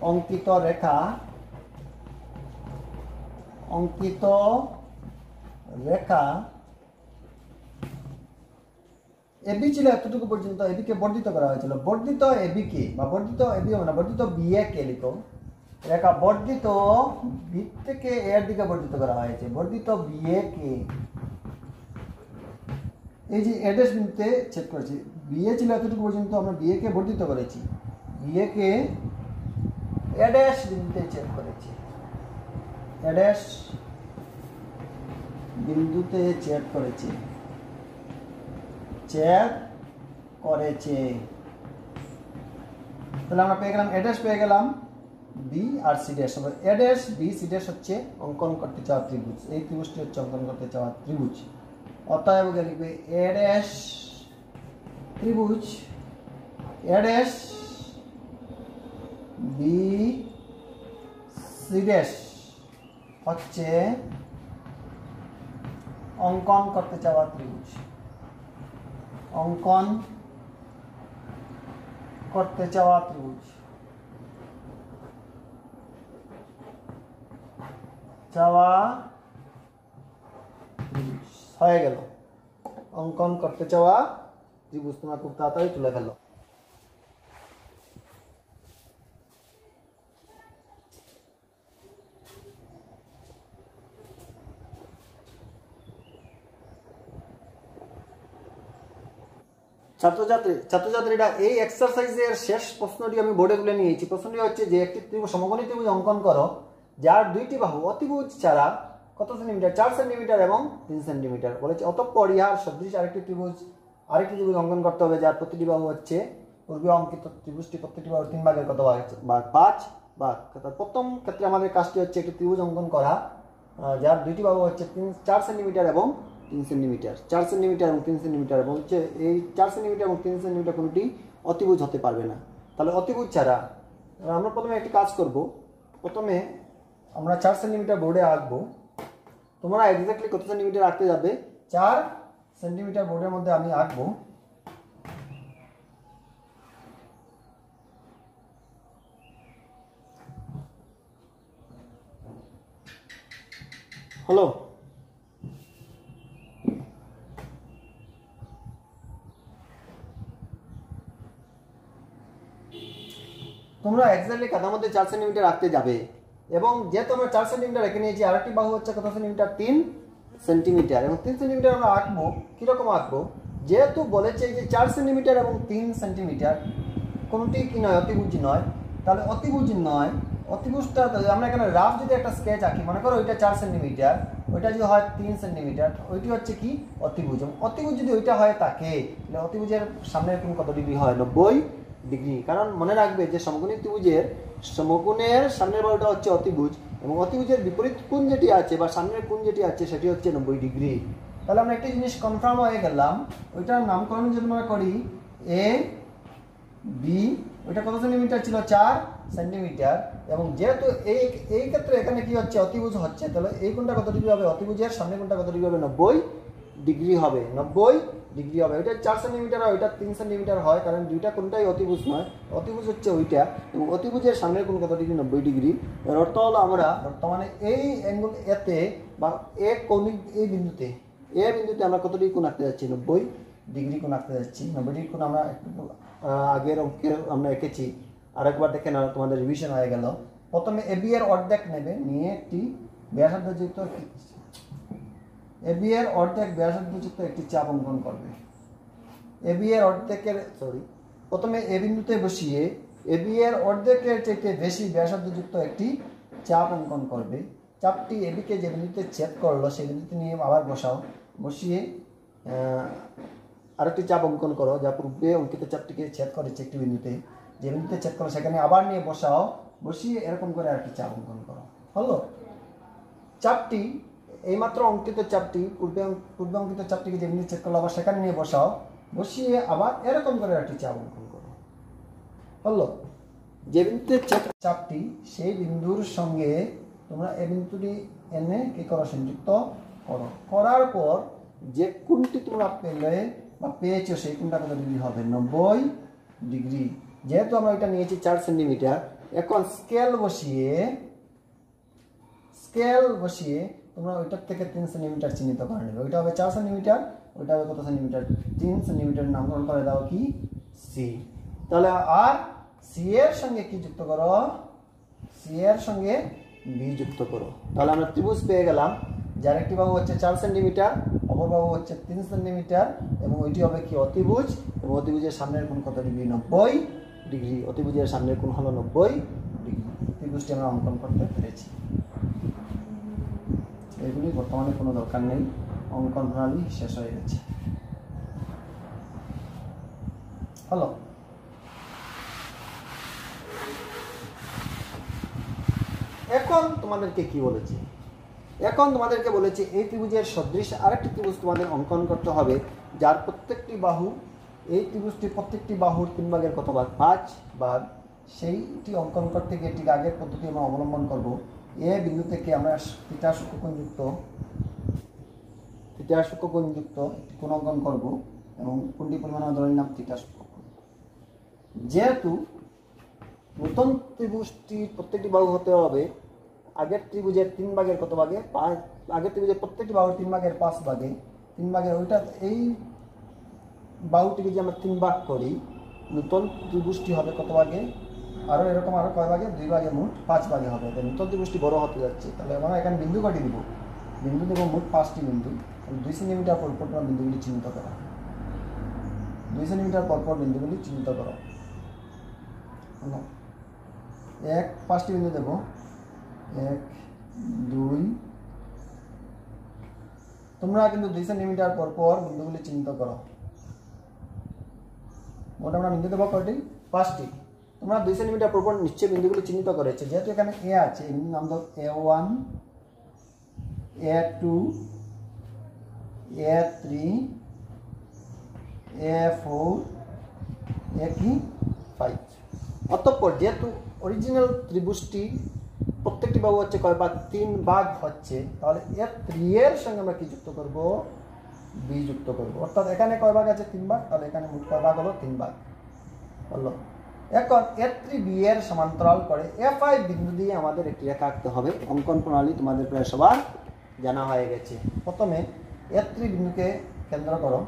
অঙ্কিত রেখা এবি ছিল এতটুকু পর্যন্ত, এবিকে বর্ধিত করা হয়েছিল। বর্ধিত এবিকে বা বর্ধিত এবি হবে না, বর্ধিত বিএ কে লিখো, রেখা বর্ধিত বি থেকে এর দিকে বর্ধিত করা হয়েছে, বর্ধিত বিএ কে এই যে এডেস বিন্দুতে ছেদ করেছি। বিএ ছিল এতটুকু পর্যন্ত, আমরা বিএ কে বর্ধিত করেছি, বিএ কে এডেস বিন্দুতে ছেদ করেছি, এডেস বিন্দুতে ছেদ করেছে। তাহলে আমরা পেয়ে গেলাম এডেস, পেয়ে গেলাম বি আর সি ড্যাশ। এডেস বি সি ড্যাশ হচ্ছে অঙ্কন করতে চাওয়া ত্রিভুজ, এই ত্রিভুজটি হচ্ছে অঙ্কন করতে চাওয়া ত্রিভুজ। অতএব লিখবে এডেস ত্রিভুজ, এডেস বি সি ড্যাশ হচ্ছে অঙ্কন করতে চাওয়া ত্রিভুজ, অঙ্কন করতে চাওয়া ত্রিভুজ। হয়ে গেল অঙ্কন করতে চাওয়া ত্রিভুজ। তোমরা খুব তাড়াতাড়ি তুলে ফেলো। ছাত্রছাত্রীরা এই এক্সারসাইজের শেষ প্রশ্নটি আমি বোর্ডে তুলে নিয়েছি। প্রশ্নটি হচ্ছে যে একটি সমকোণী ত্রিভুজ অঙ্কন করো যার দুইটি বাহু অতিভুজ ছাড়া কত সেন্টিমিটার, 4 সেন্টিমিটার এবং 3 সেন্টিমিটার বলেছে। অতঃপর ইহার সদৃশ আরেকটি ত্রিভুজ অঙ্কন করতে হবে যার প্রতিটি বাহু হচ্ছে পূর্বে অঙ্কিত ত্রিভুজটি প্রত্যেকটি বাহু 3 ভাগের কত ভাগ, 5 ভাগ। প্রথম ক্ষেত্রে আমাদের কাজটি হচ্ছে একটি ত্রিভুজ অঙ্কন করা যার দুইটি বাহু হচ্ছে 4 সেন্টিমিটার এবং 3 সেন্টিমিটার, 4 সেন্টিমিটার এবং 3 সেন্টিমিটার। বলছে এই 4 সেন্টিমিটার এবং 3 সেন্টিমিটার কোনটি অতিভুজ হতে পারবে না। তাহলে অতিভুজ ছাড়া আমরা প্রথমে একটি কাজ করব। প্রথমে আমরা 4 সেন্টিমিটার বোর্ডে আঁকবো। তোমরা এক্স্যাক্টলি কত সেন্টিমিটার আঁকতে যাবে, 4 সেন্টিমিটার বোর্ডের মধ্যে আমি আঁকবো। হলো তোমরা এক্স্যাক্টলি খাতার মধ্যে 4 সেন্টিমিটার রাখতে যাবে এবং যেহেতু আমরা 4 সেন্টিমিটার রেখে নিয়েছি আরেকটি বাহু হচ্ছে কত সেন্টিমিটার 3 সেন্টিমিটার এবং 3 সেন্টিমিটার আমরা আঁকবো কিরকম আঁকবো যেহেতু বলেছে যে 4 সেন্টিমিটার এবং 3 সেন্টিমিটার কোনটি কি নয় অতিভুজ নয় তাহলে অতিভুজ নয় অতিভুজটা আমরা এখানে রাফ যদি একটা স্কেচ আঁকি মনে করো ওইটা 4 সেন্টিমিটার ওইটা যদি হয় 3 সেন্টিমিটার ওইটি হচ্ছে কি অতিভুজ অতিভুজ যদি ওইটা হয় তাকে তাহলে অতিভুজের সামনের কোণ কত ডিগ্রি হয় 90 ডিগ্রি কারণ মনে রাখবে যে সমকোণী ত্রিভুজের সমকোণের সামনের বাহুটা হচ্ছে অতিভুজ এবং অতিভুজের বিপরীত কোণ যেটি আছে বা সামনের কোণ যেটি আছে সেটি হচ্ছে 90 ডিগ্রি তাহলে আমরা একটা জিনিস কনফার্ম হয়ে গেলাম ওইটার নামকরণ যদি আমরা করি এ বি ওইটা কত সেন্টিমিটার ছিল 4 সেন্টিমিটার এবং যেহেতু এই ক্ষেত্রে এখানে কি হচ্ছে অতিভুজ হচ্ছে তাহলে এই কোণটা কত ডিগ্রি হবে অতিভুজের সামনের কোণটা কত ডিগ্রি হবে 90 ডিগ্রি হবে 90 ডিগ্রি হবে ওইটা 4 সেন্টিমিটার হয় ওইটা 3 সেন্টিমিটার হয় কারণ দুইটা কোণটাই অতিভুজ নয় অতিভুজ হচ্ছে ওইটা এবং অতিভুজের সামনের কোণ কত ডিগ্রি 90 ডিগ্রি এর অর্থ হলো আমরা বর্তমানে এই অ্যাঙ্গেল এতে বা এই বিন্দুতে আমরা কত ডিগ্রি কোণ আঁকতে যাচ্ছি 90 ডিগ্রি কোণ আঁকতে যাচ্ছি 90 ডিগ্রি কোণ আমরা আগের অঙ্কে আমরা এঁকেছি আরেকবার দেখে নাও তোমাদের রিভিশন হয়ে গেল প্রথমে এবি এর অর্ধেক নেবে নিয়ে একটি ব্যাসার্ধযুক্ত এবি এর অর্ধেক ব্যাসার্ধযুক্ত একটি চাপ অঙ্কন করবে এবি এর অর্ধেকের প্রথমে এ বিন্দুতে বসিয়ে এবি এর অর্ধেকের চাইতে বেশি ব্যাসার্ধযুক্ত একটি চাপ অঙ্কন করবে চাপটি এবিকে যে বিন্দুতে ছেদ করলো সেই বিন্দুতে নিয়ে আবার বসিয়ে আরেকটি চাপ অঙ্কন করো যা পূর্বে অঙ্কিত চাপটিকে ছেদ করেছে একটি বিন্দুতে যে বিন্দুতে ছেদ করো সেখানে আবার নিয়ে বসিয়ে এরকম করে আরেকটি চাপ অঙ্কন করো হলো চাপটি এইমাত্র অঙ্কিত চাপটি পূর্বে অঙ্কিত চাপটিকে যে বিন্দুতে ছেদ করলো আবার সেখানে নিয়ে বসিয়ে আবার এরকম করে আরেকটি চাপ অঙ্কন করো হলো যে বিন্দুতে চাপটি সেই বিন্দুর সঙ্গে তোমরা এই বিন্দুটি এনে কি করো সংযুক্ত করো করার পর যে কোণটি তোমরা পেয়েছো সেই কোণটা কত ডিগ্রি হবে 90 ডিগ্রি যেহেতু আমরা এটা নিয়েছি 4 সেন্টিমিটার এখন স্কেল বসিয়ে তোমরা ওইটার থেকে 3 সেন্টিমিটার চিহ্নিত করে নেবে ওইটা হবে 4 সেন্টিমিটার ওইটা হবে কত সেন্টিমিটার 3 সেন্টিমিটার নামকরণ করে দাও কি সি তাহলে আর সি এর সঙ্গে কি যুক্ত করো সি এর সঙ্গে বি যুক্ত করো তাহলে আমরা ত্রিভুজ পেয়ে গেলাম যার একটি বাহু হচ্ছে 4 সেন্টিমিটার অপর বাহু হচ্ছে 3 সেন্টিমিটার এবং ওইটি হবে কি অতিভুজ এবং অতিভুজের সামনের কোণ কত ডিগ্রি 90 ডিগ্রি অতিভুজের সামনের কোণ হলো 90 ডিগ্রি ত্রিভুজটি আমরা অঙ্কন করতে পেরেছি এগুলি বর্তমানে কোনো দরকার নেই অঙ্কন প্রণালী শেষ হয়ে গেছে হলো এখন তোমাদেরকে কি বলেছি এখন তোমাদেরকে বলেছি এই ত্রিভুজের সদৃশ আরেকটি ত্রিভুজ তোমাদের অঙ্কন করতে হবে যার প্রত্যেকটি বাহু এই ত্রিভুজটি প্রত্যেকটি বাহুর 3 ভাগের কত ভাগ 5 ভাগ সেইটি অঙ্কন করতে গিয়ে ঠিক আগের পদ্ধতি আমরা অবলম্বন করব এ বিন্দু থেকে আমরা থিটা সূক্ষ্মকোণযুক্ত একটি কোণ অঙ্কন করব এবং কোণটি পরিমাণ ধরে নিলাম থিটা সূক্ষ্মকোণ যেহেতু নতুন ত্রিভুজটির প্রত্যেকটি বাহু হতে হবে আগের ত্রিভুজের 3 ভাগের কত ভাগে 5 আগের ত্রিভুজের প্রত্যেকটি বাহুর 3 ভাগের 5 ভাগে 3 ভাগের ওইটা এই বাহুটিকে যে আমরা 3 ভাগ করি নতুন ত্রিভুজটি হবে কত ভাগে আরো এরকম আরো কয় ভাগে 2 ভাগে মোট 5 ভাগে হবে তাই নতুন ত্রিভুজটি বড় হতে যাচ্ছে তাহলে আমরা এখানে বিন্দু কয়টি দিব বিন্দু দেব মোট 5টি বিন্দু 2 সেন্টিমিটার পর পর বিন্দুগুলি চিহ্নিত করো 2 সেন্টিমিটার পর পর বিন্দুগুলি চিহ্নিত করো এক 5টি বিন্দু দেব 1 2 তোমরা কিন্তু 2 সেন্টিমিটার পর পর বিন্দুগুলি চিহ্নিত করো মোট আমরা বিন্দু দেব কয়টি 5টি তোমরা 2 সেন্টিমিটার পর পর নিশ্চয়ই বিন্দুগুলি চিহ্নিত করেছে যেহেতু এখানে এ আছে এই বিন্দুর নাম দাও a1 a2 a3 a4 a5 অতঃপর যেহেতু অরিজিনাল ত্রিভুজটি প্রত্যেকটি বাহু হচ্ছে কয় ভাগ 3 ভাগ হচ্ছে তাহলে a3 এর সঙ্গে আমরা কি যুক্ত করব b যুক্ত করব অর্থাৎ এখানে কয় ভাগ আছে 3 ভাগ তাহলে এখানে মোট কয় ভাগ হলো 3 ভাগ হলো এখন a3 b এর সমান্তরাল করে a5 বিন্দু দিয়ে আমাদের একটি রেখা আঁকতে হবে অঙ্কন প্রণালী তোমাদের প্রায় সবার জানা হয়ে গেছে প্রথমে a3 বিন্দুকে কেন্দ্র করো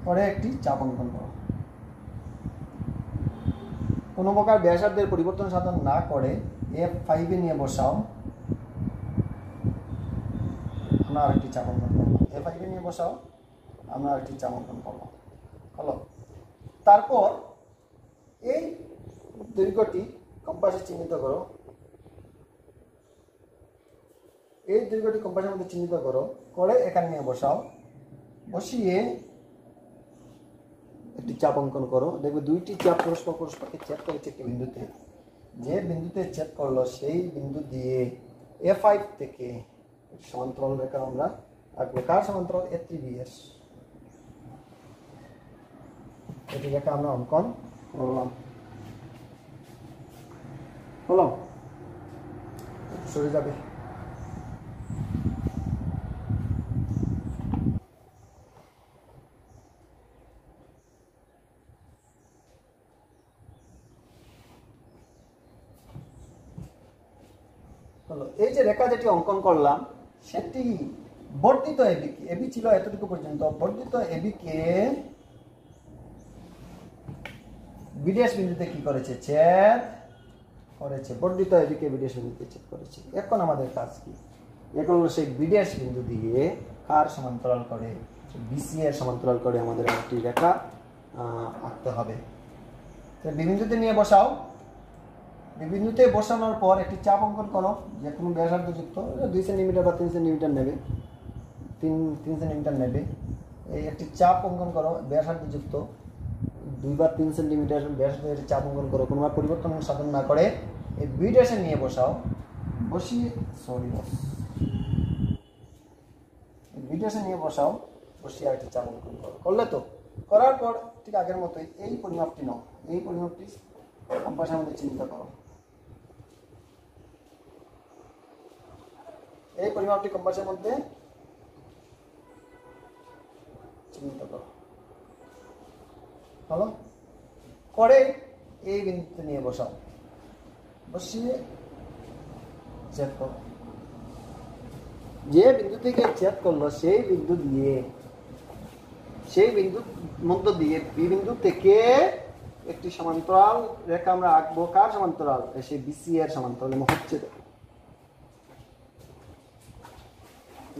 পরে একটি চাপ অঙ্কন করো কোনো প্রকার ব্যাসার্ধের পরিবর্তন সাধন না করে F5 এ নিয়ে বসাও। আমরা আরেকটি চাপ অঙ্কন করব। F5 এ নিয়ে বসাও, আমরা আরেকটি চাপ অঙ্কন করব। হলো, তারপর এই দৈর্ঘ্যটি কম্পাসে চিহ্নিত করো। এই দৈর্ঘ্যটি কম্পাসের মধ্যে চিহ্নিত করো, করে এখানে নিয়ে বসাও। বসিয়ে একটি চাপ অঙ্কন করো। দেখবে দুইটি চাপ পরস্পরকে ছেদ করেছে একটি বিন্দুতে। যে বিন্দুতে ছেদ করলো সেই বিন্দু দিয়ে A5 থেকে সমান্তরাল রেখা আমরা আঁকবো। কার সমান্তরাল? A3BS। এটি রেখা আমরা অঙ্কন করলাম। হলো, সরে যাবে। এই যে রেখা যেটি অঙ্কন করলাম সেটি বর্ধিত এবি, এবি ছিল এতটুকু পর্যন্ত, বর্ধিত এবি কে বিডিএস বিন্দুতে কি করেছে? ছেদ করেছে। বর্ধিত এবি কে বিডিএস বিন্দুতে ছেদ করেছে। এখন আমাদের কাজ কি? এখন সেই বিডিএস বিন্দু দিয়ে কার সমান্তরাল করে? বিসি এর সমান্তরাল করে আমাদের একটি রেখা আঁকতে হবে। তো বিন্দুতে নিয়ে বসাও। বিন্দুতে বসানোর পর একটি চাপ অঙ্কন করো, যে কোনো ব্যাসার্ধ যুক্ত 2 সেন্টিমিটার বা 3 সেন্টিমিটার নেবে, 3 সেন্টিমিটার নেবে। এই একটি চাপ অঙ্কন করো ব্যাসার্ধ যুক্ত 2 বা 3 সেন্টিমিটার ব্যাসার্ধের চাপ অঙ্কন করো, কোনো পরিবর্তন সাধন না করে। এই বি ড্যাশে নিয়ে বসাও। বসিয়ে বি ড্যাশে নিয়ে বসাও। বসিয়ে একটি চাপ অঙ্কন করো। করলে তো? করার পর ঠিক আগের মতোই এই পরিমাপটি নাও। এই পরিমাপটি কম্পাসের মধ্যে চিহ্নিত করো। এই পরিমাপটি কম্পাসের মধ্যে চিহ্নিত করো। হলো, করে এই বিন্দুতে নিয়ে বসাও। বসিয়ে ছেদ করো। যে বিন্দু থেকে ছেদ করলো সেই বিন্দু দিয়ে, সেই বিন্দুর মধ্য দিয়ে বি বিন্দু থেকে একটি সমান্তরাল রেখা আমরা আঁকবো। কার সমান্তরাল? সেই বিসি এর সমান্তরাল হচ্ছে।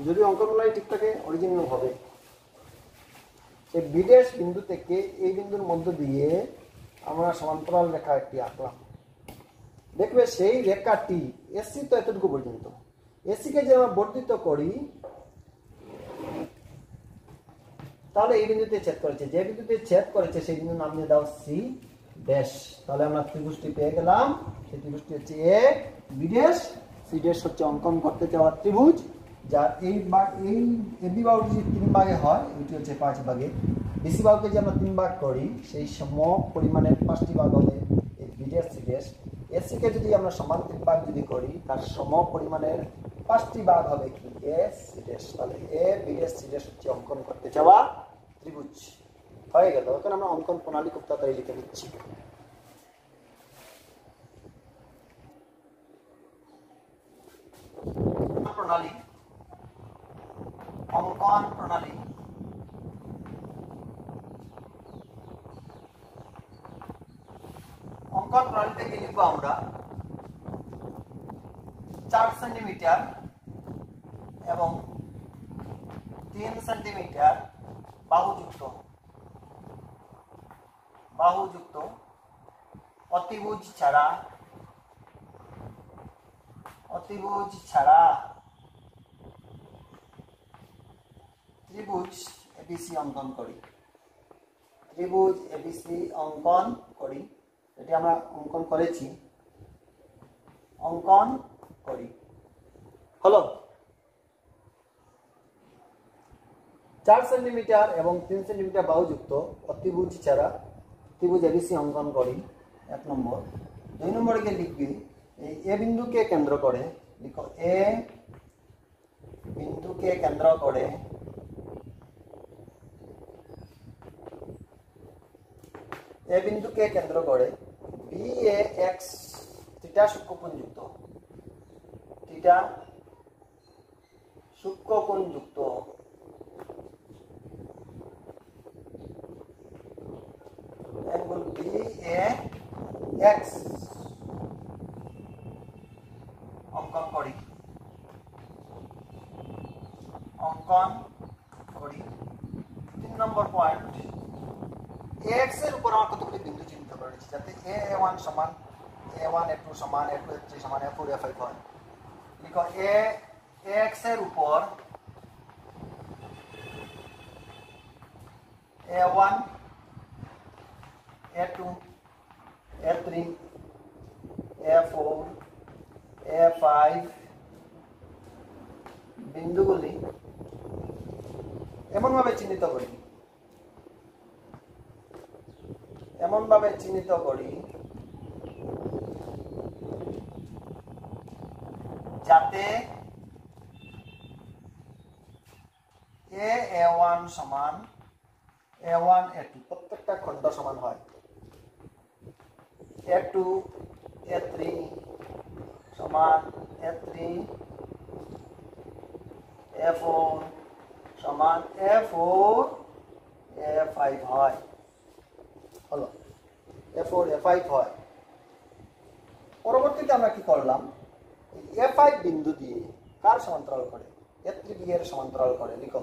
যদি অঙ্কনগুলো ঠিক থাকে অরিজিনাল হবে। সেই বিডেশ বিন্দু থেকে এই বিন্দুর মধ্য দিয়ে আমরা সমান্তরাল রেখা একটি আঁকলাম। দেখবে সেই রেখাটি এসি তো এতটুকু পর্যন্ত। এসি কে যদি আমরা বর্ধিত করি তাহলে এই বিন্দুতে ছেদ করেছে। যে বিন্দুতে ছেদ করেছে সেই বিন্দুর নাম দিয়ে দাও সি ড্যাশ। তাহলে আমরা ত্রিভুজটি পেয়ে গেলাম। সেই ত্রিভুজটি হচ্ছে এ বি ড্যাশ। সি ড্যাশ হচ্ছে অঙ্কন করতে চাওয়া ত্রিভুজ, যার এই এবি বাহুটি যদি 3 ভাগে হয়, এটি হচ্ছে 5 ভাগে। বিসি বাহুকে যদি আমরা 3 ভাগ করি, সেই সম পরিমাণের 5টি ভাগ হবে এই B dash C dash. AC কে যদি আমরা সমান 3 ভাগ যদি করি, তার সম পরিমাণের 5টি ভাগ হবে কি? A C dash. তাহলে A B dash C dash হচ্ছে অঙ্কন করতে চাওয়া ত্রিভুজ। হয়ে গেল। এখন আমরা অঙ্কন প্রণালী খুব তাড়াতাড়ি লিখে দিচ্ছি। প্রণালী, অঙ্কন প্রণালী। অঙ্কন প্রণালী থেকে লিখবো আমরা 4 সেন্টিমিটার এবং 3 সেন্টিমিটার বাহুযুক্ত অতিভুজ ছাড়া ত্রিভুজ এবিসি অঙ্কন করি। ত্রিভুজ এবিসি অঙ্কন করি। এটি আমরা অঙ্কন করেছি। অঙ্কন করি। হলো, 4 সেন্টিমিটার এবং 3 সেন্টিমিটার বাহুযুক্ত অতিভুজ ছাড়া ত্রিভুজ এবিসি অঙ্কন করি। 1 নম্বর। 2 নম্বরে গিয়ে লিখবি এই এ বিন্দুকে কেন্দ্র করে, লিখো এ বিন্দুকে কেন্দ্র করে B A x theta সূক্ষ্মকোণযুক্ত angle B A x অঙ্কন করি 3 নম্বর পয়েন্ট এক্স এর উপর আমার কতগুলি বিন্দু চিহ্নিত করেছি যাতে a1 সমান a1 a2 সমান a2 a3 সমান a4 a5 হয়। লিখো এক্স এর উপর a1 a2 a3 a4 a5 বিন্দুগুলি এমনভাবে চিহ্নিত করি যাতে a1 সমান a1 a2 প্রত্যেকটা খণ্ড সমান হয়, a2 a3 সমান a3 a4 সমান a4 a5 হয়। হলো a4 a5 হয়। পরবর্তীতে আমরা কি করলাম, a5 বিন্দু দিয়ে কার সমান্তরাল করে, a3b এর সমান্তরাল করে। লিখো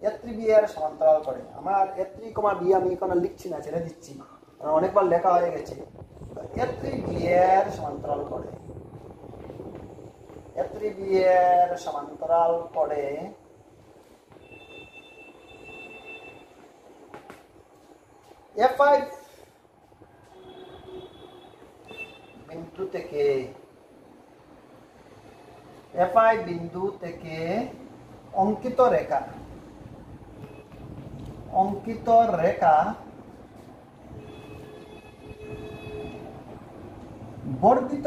a3b এর সমান্তরাল করে। আমার a3, b আমি এখন লিখছি না, ছেড়ে দিচ্ছি, কারণ অনেকবার লেখা হয়ে গেছে। a3b এর সমান্তরাল করে, a3b এর সমান্তরাল করে a5 বিন্দু থেকে অঙ্কিত রেখা বর্ধিত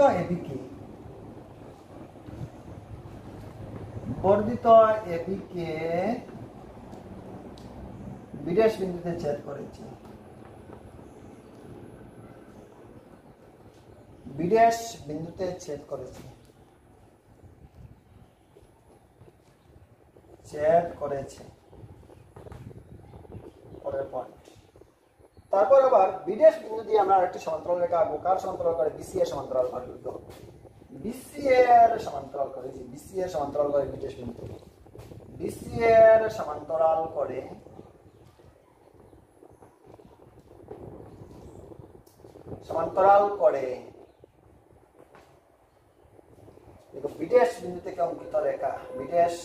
এবিকে বিডেশ বিন্দুতে ছেদ করেছে। পরের পয়েন্ট। তারপর আবার বিডেশ বিন্দু দিয়ে আমরা আরেকটি সমান্তরাল রেখা আঁকবো। কার সমান্তরাল করে, বিসি এর সমান্তরাল করে। বিসি এর সমান্তরাল করে বিডেশ বিন্দু, বিসি এর সমান্তরাল করে বিডেশ বিন্দু থেকে অঙ্কিত রেখা, বিডেশ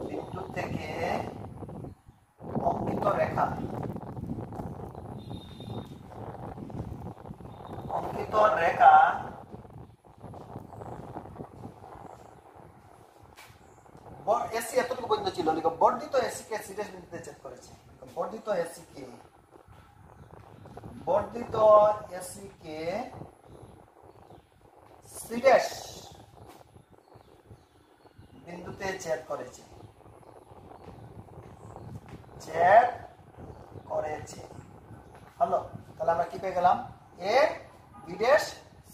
বিন্দু থেকে অঙ্কিত রেখা এসি এতটুকু পর্যন্ত ছিল। লিখো বর্ধিত এসি কে সিডেশ বিন্দুতে ছেদ করেছে। বর্ধিত এসি কে সিডেশ বিন্দুতে ছেদ করেছে। হলো, তাহলে আমরা কি পেয়ে গেলাম, এ বিডেশ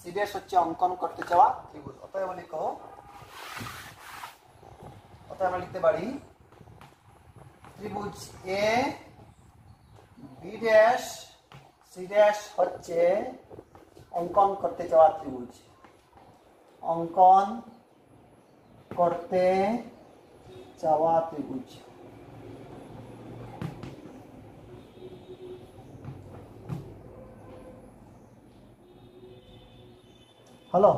সিডেশ হচ্ছে অঙ্কন করতে চাওয়া ত্রিভুজ। অতএব আমরা লিখতে পারি ত্রিভুজ এ বিডেশ সিডেশ হচ্ছে অঙ্কন করতে চাওয়া ত্রিভুজ। হলো,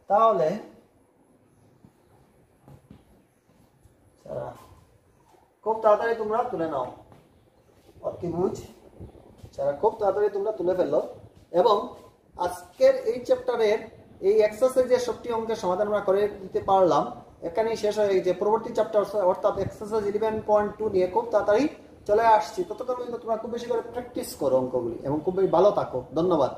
তাহলে খুব তাড়াতাড়ি তোমরা তুলে নাও ত্রিভুজ, খুব তাড়াতাড়ি তোমরা তুলে ফেলো। এবং আজকের এই চ্যাপ্টারের এই এক্সারসাইজের 60 অঙ্কের সমাধান আমরা করে দিতে পারলাম। এখানেই শেষ হয়ে গেছে। পরবর্তী চ্যাপ্টার অর্থাৎ এক্সারসাইজ 11.2 নিয়ে খুব তাড়াতাড়ি চলে আসছি। ততক্ষণ পর্যন্ত তোমরা খুব বেশি করে প্র্যাকটিস করো অঙ্কগুলি এবং খুব ভালো থাকো। ধন্যবাদ।